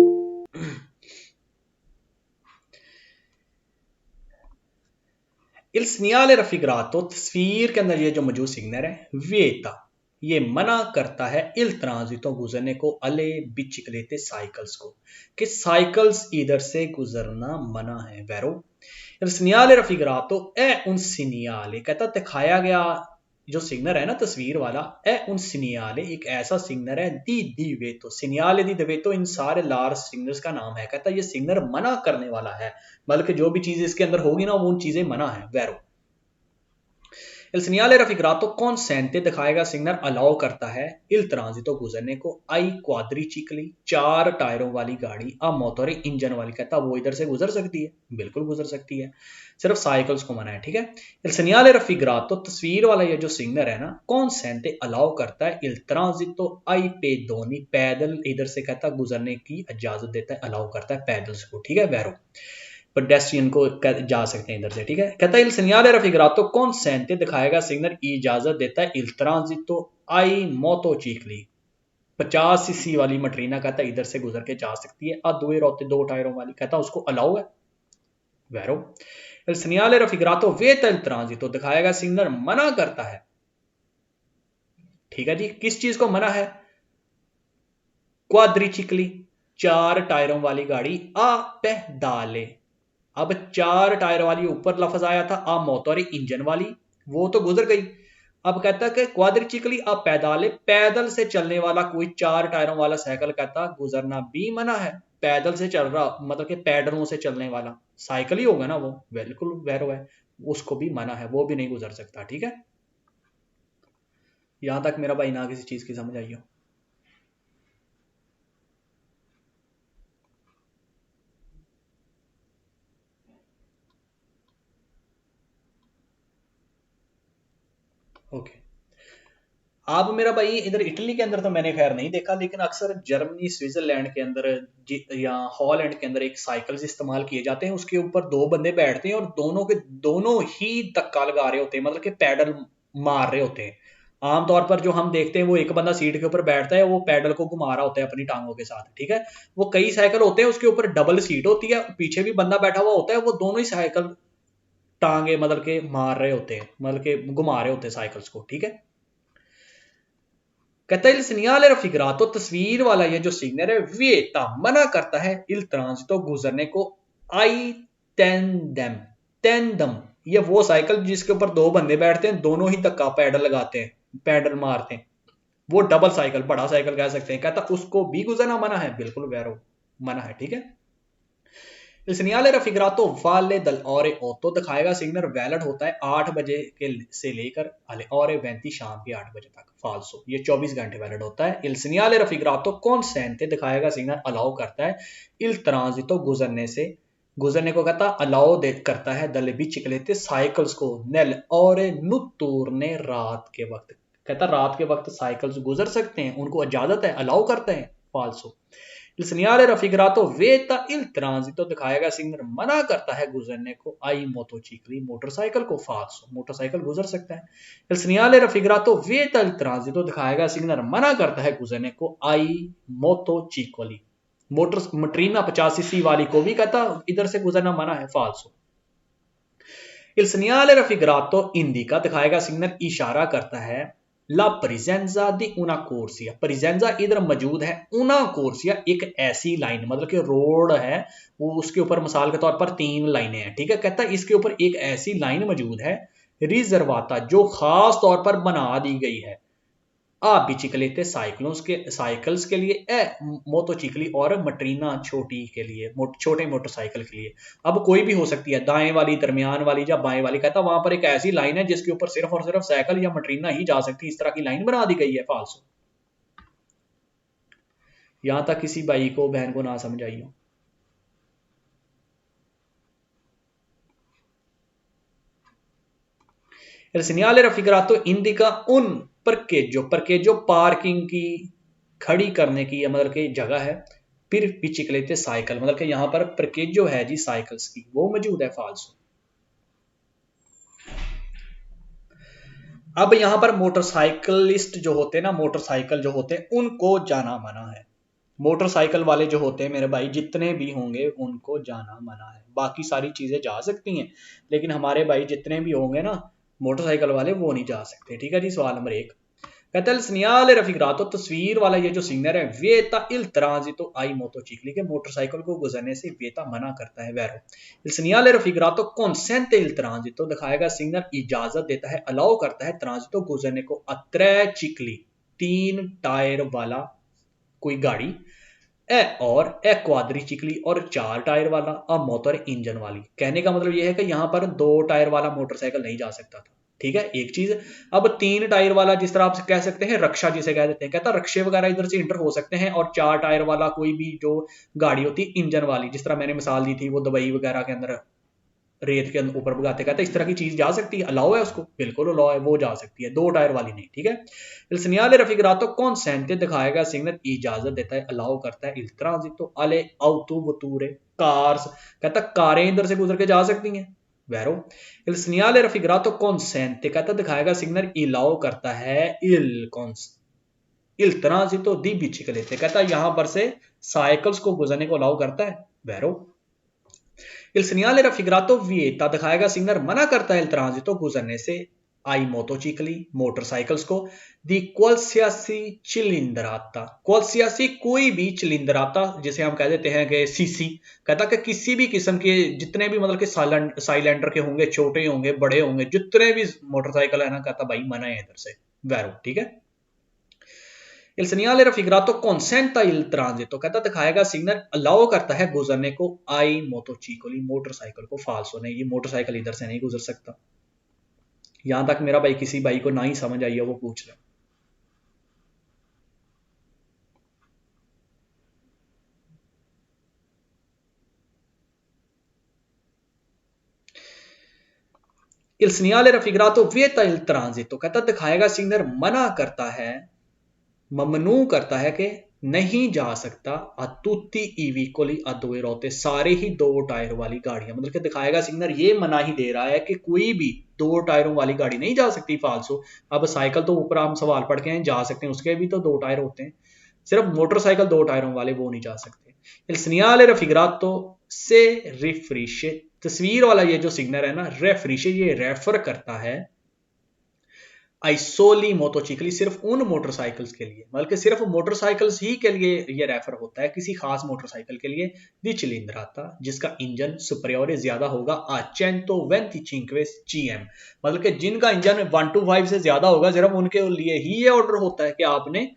il segnale raffigurato तस्वीर के अंदर ये जो मौजूद सिग्नल है वेता, ये मना करता है il transito गुजरने को अले बिचिक्लेते साइकिल्स को, कि साइकिल्स इधर से गुजरना मना है Vero. il segnale raffigurato è un segnale, कहता दिखाया गया जो सिग्नल है ना तस्वीर वाला, è un segnale एक ऐसा सिग्नल है दी दिवेतो, segnale दी दिवेतो इन सारे लार्ज सिग्नल्स का नाम है, कहता ये सिग्नल मना करने वाला है, बल्कि जो भी चीज इसके अंदर होगी ना वो उन चीजें मना है Vero. il segnale raffigurato consente दिखाएगा सिग्नल अलाउ करता है il transito गुजरने को आई quadricicli 4 टायरों वाली गाड़ी आ मोटोरे इंजन वाली, कहता वो इधर से गुजर सकती है, बिल्कुल गुजर सकती है, सिर्फ साइकिल्स को मना है, ठीक है। il segnale raffigurato तस्वीर वाला ये जो सिग्नल है ना consente अलाउ करता है il transito ai pedoni, पैदल इधर से कहता गुजरने की इजाजत देता है, अलाउ करता है पैदल्स को, ठीक है वैरो, पेडेस्ट्रियन को जा सकते हैं इधर से, ठीक है। कहता है il segnale raffigurato consente दिखाएगा सिग्नल इजाजत देता है il transito ai motocicli, 50 CC वाली मटरीना, कहता इधर से गुजर के जा सकती है, दो रोते 2 टायरों वाली, कहता उसको अलाउ है Vero. il segnale raffigurato vieta il transito दिखाएगा सिग्नल मना करता है, ठीक है जी, किस चीज को मना है? क्वाड्रिचिकली 4 टायरों वाली गाड़ी आ पेदाले, अब 4 टायर वाली ऊपर लफ्ज आया था आ मोटोरे इंजन वाली, वो तो गुजर गई, अब कहता है कि क्वाड्रिचिकली अब पैदाले, पैदल से चलने वाला कोई 4 टायरों वाला साइकिल, कहता गुजरना भी मना है, पैदल से चल रहा मतलब कि पैडलों से चलने वाला साइकिल ही होगा ना वो, बिल्कुल वैरो है, उसको भी मना है, वो भी नहीं गुजर सकता, ठीक है। यहां तक मेरा भाई ना किसी चीज की समझ आई हो? ओके। अब मेरा भाई इधर इटली के अंदर तो मैंने खैर नहीं देखा, लेकिन अक्सर जर्मनी स्विट्जरलैंड के अंदर या हॉलैंड के अंदर एक साइकिल्स इस्तेमाल किए जाते हैं, उसके ऊपर दो बंदे बैठते हैं और दोनों के दोनों ही धक्का लगा रहे होते हैं, मतलब कि पैडल मार रहे होते हैं। आमतौर पर जो हम देखते हैं वो एक बंदा सीट के ऊपर बैठता है, वो पैडल को घुमा रहा होता है अपनी टांगों के साथ, ठीक है। वो कई साइकिल होते हैं उसके ऊपर डबल सीट होती है, पीछे भी बंदा बैठा हुआ होता है, वो दोनों ही साइकिल टांगे मतलब के मार रहे होते हैं, मतलब के घुमा रहे होते हैं साइकिल्स को, ठीक है। कहता है il segnale raffigurato, तस्वीर वाला ये जो सिग्नल है विएटा मना करता है il transito गुजरने को, आई टेंडम टेंडम, ये वो साइकिल जिसके ऊपर दो बंदे बैठते हैं, दोनों ही धक्का पैडल लगाते हैं, पैडल मारते हैं, वो डबल साइकिल, बड़ा साइकिल कह सकते हैं। कहता उसको भी गुजरना मना है, बिल्कुल वैरो मना है, ठीक है। Il segnale raffigurato vale dal ore 8, दिखाएगा सिग्नल वैलिड होता है 8 बजे के से लेकर alle ore 20 शाम के 8 बजे तक, फाल्सो ये 24 घंटे वैलिड होता है। Il segnale raffigurato consente दिखाएगा सिग्नल अलाउ करता है il transito गुजरने से, गुजरने को कहता अलाउ दे करता है दले बिचिकलेते साइकिल्स को nel ore notturne रात के वक्त, कहता रात के वक्त साइकिल्स गुजर सकते हैं, उनको इजाजत है, अलाउ करते हैं, फाल्सो। Il segnale raffigurato vieta il transito दिखाएगा सिग्नल मना करता है गुजरने को आई मोटोचिकली मोटरसाइकिल को, फाल्सो मोटरसाइकिल गुजर सकता है। Il segnale raffigurato vieta il transito दिखाएगा सिग्नल मना करता है गुजरने को आई मोटोचिकली मोटर मट्रीना 50cc वाली को भी कहता इधर से गुजरना मना है, फाल्सो। Il segnale raffigurato indica दिखाएगा सिग्नल इशारा करता है ला presenza di una corsia, presenza इधर मौजूद है, una corsia एक ऐसी लाइन, मतलब कि रोड है वो, उसके ऊपर मिसाल के तौर पर 3 लाइनें हैं, ठीक है। कहता है इसके ऊपर एक ऐसी लाइन मौजूद है रिजर्वाता जो खास तौर पर बना दी गई है आ बिचिकलेते साइकिल्स के लिए ए मोटोचिकली और मट्रीना छोटी के लिए छोटे मोटरसाइकिल के लिए। अब कोई भी हो सकती है, दाएं वाली, दरमियान वाली या बाएं वाली, कहता वहां पर एक ऐसी लाइन है जिसके ऊपर सिर्फ और सिर्फ साइकिल या मट्रीना ही जा सकती है, इस तरह की लाइन बना दी गई है, फाल्सो। यहां तक किसी भाई को बहन को ना समझ आई हो? El segnale raffigurato indica un parcheggio parking की, खड़ी करने की, मतलब कि जगह है, फिर बिचिकलेते साइकिल, मतलब कि यहाँ पर parcheggio है जी साइकिल्स की, वो मौजूद है, फाल्सो। अब यहाँ पर मोटरसाइकिलिस्ट जो होते हैं ना, मोटरसाइकिल जो होते हैं उनको जाना मना है, मोटरसाइकिल वाले जो होते हैं मेरे भाई जितने भी होंगे उनको जाना मना है, बाकी सारी चीजें जा सकती हैं, लेकिन हमारे भाई जितने भी होंगे ना मोटरसाइकिल वाले वो नहीं जा सकते, ठीक है जी। सवाल नंबर 1 कहता है सिग्नale raffigurato, तस्वीर वाला ये जो सिग्नल है vieta il transito ai motocicli के मोटरसाइकिल को गुजरने से vieta मना करता है, Vero. il segnale raffigurato consente il transito दिखाएगा सिग्नल इजाजत देता है, अलाउ करता है ट्रांजिटो गुजरने को a tre cicli 3 टायर वाला कोई गाड़ी, ए और ए क्वाड्रिचिकली और 4 टायर वाला, अ मोटर इंजन वाली। कहने का मतलब यह है कि यहाँ पर 2 टायर वाला मोटरसाइकिल नहीं जा सकता था, ठीक है, एक चीज। अब 3 टायर वाला, जिस तरह आप कह सकते हैं रक्षा जिसे कह देते हैं, कहता रक्षे वगैरह इधर से इंटर हो सकते हैं, और 4 टायर वाला कोई भी जो गाड़ी होती है इंजन वाली, जिस तरह मैंने मिसाल दी थी वो दुबई वगैरह के अंदर रेत के ऊपर भगाते, कहते इस तरह की चीज जा सकती है, अलाउ है उसको, बिल्कुल अलाउ है, वो जा सकती है, 2 टायर वाली नहीं, ठीक है। il segnale raffigurato consente दिखाएगा सिग्नल इजाजत देता है, अलाउ करता है il transito alle autovetture cars, कहता कारें इधर से गुजर के जा सकती हैं, Vero. il segnale raffigurato consente कहता दिखाएगा सिग्नल अलाउ करता है il transito di biciclette, कहता यहां पर से साइकिल्स को गुजरने को अलाउ करता है, Vero. il segnale raffigurato vieta दिखाएगा सिग्नल मना करता है il transito गुजरने से आई मोटोचिकली मोटरसाइकिल्स को, दी qualsiasi cilindrata, qualsiasi कोई भी चिलिंद्राता जिसे हम कह देते हैं कि सीसी, कहता कि किसी भी किस्म के जितने भी मतलब कि साइलेंडर के होंगे, छोटे होंगे, बड़े होंगे, जितने भी मोटरसाइकिल है ना, कहता भाई मना है इधर से, वैरो, ठीक है। il segnale raffigurato consenta il transito, कहता दिखाएगा सिग्नल अलाउ करता है गुजरने को आई मोटोचिकली मोटरसाइकिल को, फाल्सो नहीं, ये मोटरसाइकिल इधर से नहीं गुजर सकता। यहां तक मेरा भाई किसी भाई को ना ही समझ आई है वो पूछ ले। il segnale raffigurato vieta il transito, कहता दिखाएगा सिग्नल मना करता है, ममनू करता है कि नहीं जा सकता a tutti i veicoli a due ruote, सारे ही दो टायर वाली गाड़ियां, मतलब कि दिखाएगा सिग्नल ये मना ही दे रहा है कि कोई भी दो टायरों वाली गाड़ी नहीं जा सकती फालसो। अब साइकिल तो ऊपर हम सवाल पढ़ के हैं जा सकते हैं, उसके भी तो दो टायर होते हैं, सिर्फ मोटरसाइकिल दो टायरों वाले वो नहीं जा सकते। il segnale raffigurato se riferisce, तस्वीर वाला ये जो सिग्नल है ना रेफरिशे, ये रेफर करता है आइसोली मोटोचिकली, सिर्फ उन मोटरसाइकिल्स के लिए, बल्कि सिर्फ मोटरसाइकिल्स ही के लिए ये रेफर होता है, किसी खास मोटरसाइकिल के लिए दी चिलिंद्राता, जिसका इंजन सुपरियोर ज्यादा होगा आ 125 GM, मतलब कि जिनका इंजन 125 से ज्यादा होगा सिर्फ उनके लिए ही ये ऑर्डर होता है कि आपने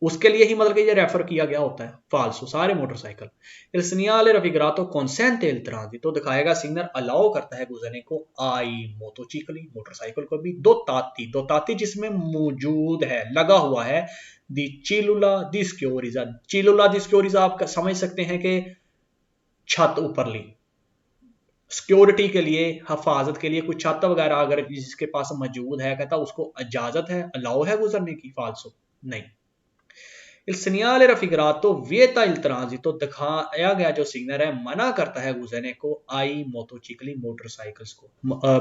उसके लिए ही, मतलब कि ये रेफर किया गया होता है फालसो सारे motorcycle. il segnale raffigurato consente il transito, तो दिखाएगा सिग्नल अलाउ करता है गुजरने को आई मोटोचिकली, मोटरसाइकिल को भी, दो ताती जिसमें मौजूद है लगा हुआ है दी चिलुला दी स्क्योरिजा, चिलुला दी स्क्योरिजा आप समझ सकते हैं कि छत ऊपरली, सिक्योरिटी के लिए, हिफाजत के लिए कोई छत वगैरह अगर जिसके पास मौजूद है, कहता उसको इजाजत है, अलाउ है गुजरने की, फालसो नहीं। il segnale raffigurato vieta il transito, दिखाया गया जो सिग्नल है मना करता है गुजरने को आई मोटोचिकली, मोटरसाइकिल्स को,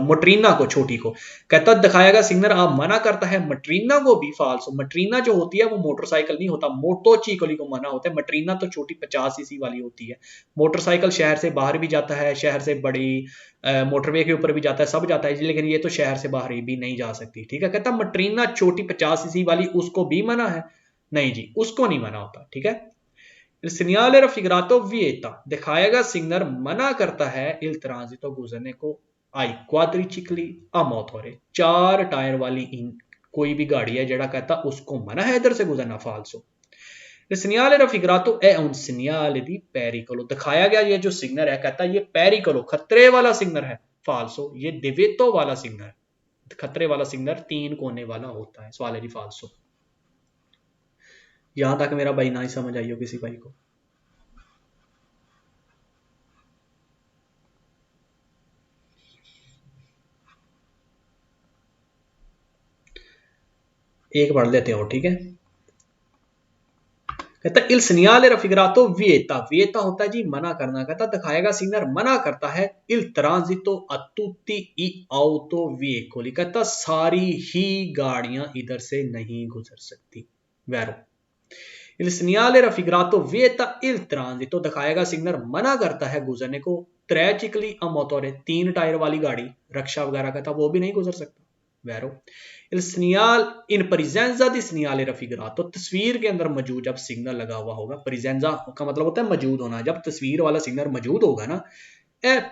मोटरीना को, छोटी को, कहता दिखाया गया सिग्नल आप मना करता है मटरीना को भी, फाल्सो। मटरीना जो होती है वो मोटरसाइकिल नहीं होता, मोटोचिकली को मना होता है, मटरीना तो छोटी 50 सीसी वाली होती है। मोटरसाइकिल शहर से बाहर भी जाता है, शहर से बड़ी मोटरवे के ऊपर भी जाता है, सब जाता है, लेकिन ये तो शहर से बाहर भी नहीं जा सकती, ठीक है। कहता मटरीना छोटी 50 सीसी वाली उसको भी मना है, नहीं जी उसको नहीं मना होता, ठीक है। il segnale raffigurato vieta, दिखाएगा सिग्नल मना करता है il transito, गुजरने को आई quadricicli a motore, चार टायर वाली कोई भी गाड़ी है जड़ा कहता उसको मना है इधर से गुजरना, फालसो। il segnale raffigurato è un segnale di pericolo, दिखाया गया ये जो सिग्नल है कहता ये पेरिकलो, खतरे वाला सिग्नल है, फालसो। ये दिवेतो वाला सिग्नल, खतरे वाला सिग्नल 3 कोने वाला होता है, सवाल है जी फालसो। यहां तक मेरा भाई ना ही समझ आई हो किसी भाई को? एक पढ़ लेते हो, ठीक है। कहता il segnale raffigurato vieta, vieta होता है जी मना करना, कहता दिखाएगा सिग्नल मना करता है il transito a tutti i autoveicoli, कहता सारी ही गाड़ियां इधर से नहीं गुजर सकती, Vero. il segnale raffigurato vieta il transito, दिखाएगा सिग्नल मना करता है गुजरने को ट्रैजिकली a motore, 3 टायर वाली गाड़ी, रक्षा वगैरह कहता वो भी नहीं गुजर सकता, Vero. il segnale in presenza di segnale raffigurato, तस्वीर के अंदर मौजूद जब सिग्नल लगा हुआ होगा, presenza का मतलब होता है मौजूद होना, जब तस्वीर वाला सिग्नल मौजूद होगा ना,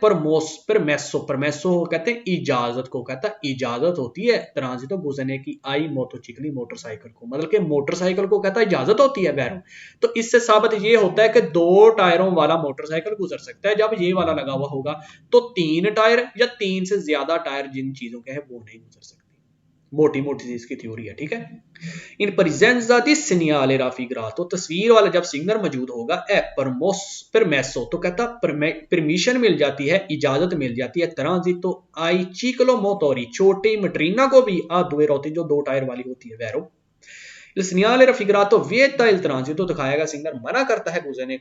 परमेसो, परमेसो कहते हैं इजाजत को, कहता इजाजत होती है ट्रांजितो गुजरने की आई मोटोचिकली, मोटरसाइकिल को, मतलब कि मोटरसाइकिल को कहता इजाजत होती है बैरों। तो इससे साबित ये होता है कि 2 टायरों वाला मोटरसाइकिल गुजर सकता है, जब ये वाला लगा हुआ होगा, तो 3 टायर या 3 से ज्यादा टायर जिन चीजों के हैं वो नहीं गुजर सकते, मोटी मोटी सी इसकी थ्योरी है, ठीक है। इन presenza di segnale raffigurato, तस्वीर वाला जब सिग्नल मौजूद होगा परमेसो, तो कहता परमिशन मिल जाती है, इजाजत मिल जाती है, ट्रांजितो आई चिकलो मोटोरी, छोटी मटरीना को भी आ दुए रोती जो 2 टायर वाली होती है, Vero. il segnale raffigurato vieta il transito, दिखाएगा सिग्नल मना करता है गुजरने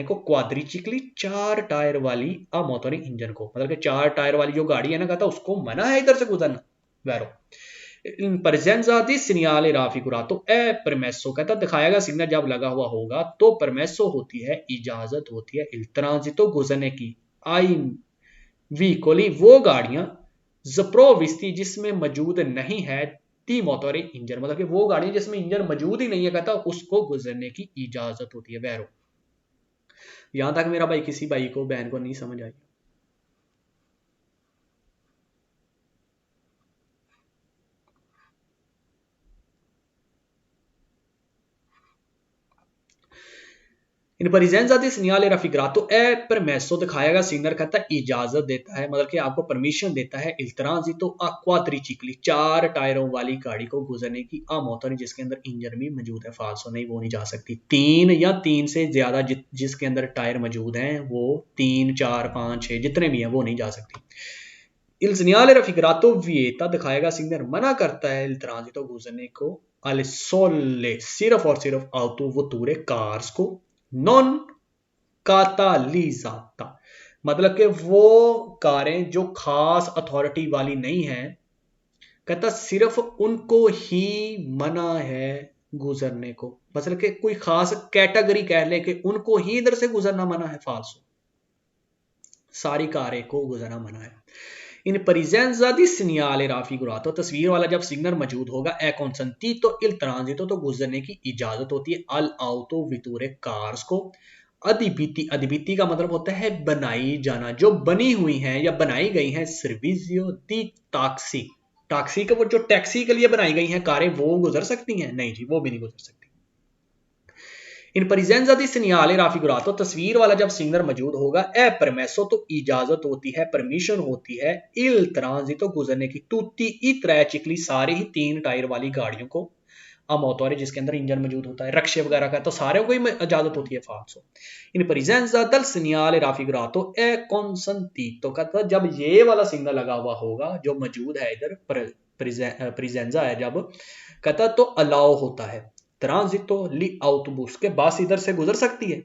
को क्वाड्रिचिकली, 4 टायर वाली आ मोटोरी इंजन को, मतलब कि 4 टायर वाली जो गाड़ी है ना, कहता उसको मना है इधर से गुजरना, Vero. in presenza di segnale raffigurato è permesso, कहता दिखाएगा सिग्नल जब लगा हुआ होगा तो परमेसो होती है, इजाजत होती है, il transito गुजरने की, आई veicoli वो गाड़ियां, sprovvisti जिसमें मौजूद नहीं है, ती मोटोरी इंजन, मतलब कि वो गाड़ियां जिसमें इंजन मौजूद ही नहीं है, कहता उसको गुजरने की इजाजत होती है, वैरो। यहां तक मेरा भाई किसी भाई को बहन को नहीं समझ आई? इन presenza di segnale raffigurato è permesso, दिखाएगा सिग्नल कहता है इजाजत देता है, मतलब कि आपको परमिशन देता है il transito a quadricicli, 4 टायरों वाली गाड़ी को गुजरने की, आ मोटर जिसके अंदर इंजन भी मौजूद है, फालसो नहीं वो नहीं जा सकती। 3 या 3 से ज्यादा जिसके अंदर टायर मौजूद हैं, वो 3 4 5 6 जितने भी हैं वो नहीं जा सकती। Il segnale raffigurato vieta दिखाएगा सिग्नल मना करता है il transito गुजरने को alle sole सिर्फ और सिर्फ autovetture कार्स को non catalizzata मतलब कि वो कारें जो खास अथॉरिटी वाली नहीं है, कहता सिर्फ उनको ही मना है गुजरने को, मतलब कि कोई खास कैटेगरी कह ले कि उनको ही इधर से गुजरना मना है, फाल्सो, सारी कारें को गुजरना मना है। इन presenza di segnale raffigurato तस्वीर वाला जब सिग्नल मौजूद होगा ए consentito il transito तो गुजरने की इजाजत होती है al auto vetture कार्स को। अधिबीती, अधिबीती का मतलब होता है बनाई जाना, जो बनी हुई हैं या बनाई गई हैं सर्विसियो दी टैक्सी, टैक्सी का वो जो टैक्सी के लिए बनाई गई हैं कारें वो गुजर सकती हैं? नहीं जी, वो भी नहीं गुजर सकती। इन presenza di segnale raffigurato तस्वीर वाला जब सिग्नल मौजूद होगा ए परमेसो तो इजाजत होती है, परमिशन होती है il transito गुजरने की tutti i tre cicli सारे ही 3 टायर वाली गाड़ियों को, मोटोरे जिसके अंदर इंजन मौजूद होता है, रक्शे वगैरह का, तो सारे को ही इजाजत होती है फाल्सो। इन presenza del segnale raffigurato è consentito का जब ये वाला सिग्नल लगा हुआ होगा जो मौजूद है इधर presenza है जब, कहता तो अलाउ होता है ट्रांजितो ली आउटबूस के बस इधर से गुजर सकती है?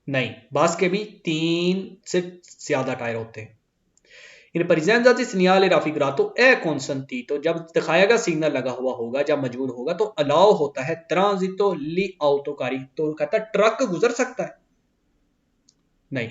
नहीं, बस के भी 3 से ज्यादा टायर होते हैं। इन presenza di segnale raffigurato è consentito जब दिखाएगा सिग्नल लगा हुआ होगा, जब मौजूद होगा तो अलाउ होता है ट्रांजितो ली ऑटोकारी, तो कहता ट्रक गुजर सकता है? नहीं।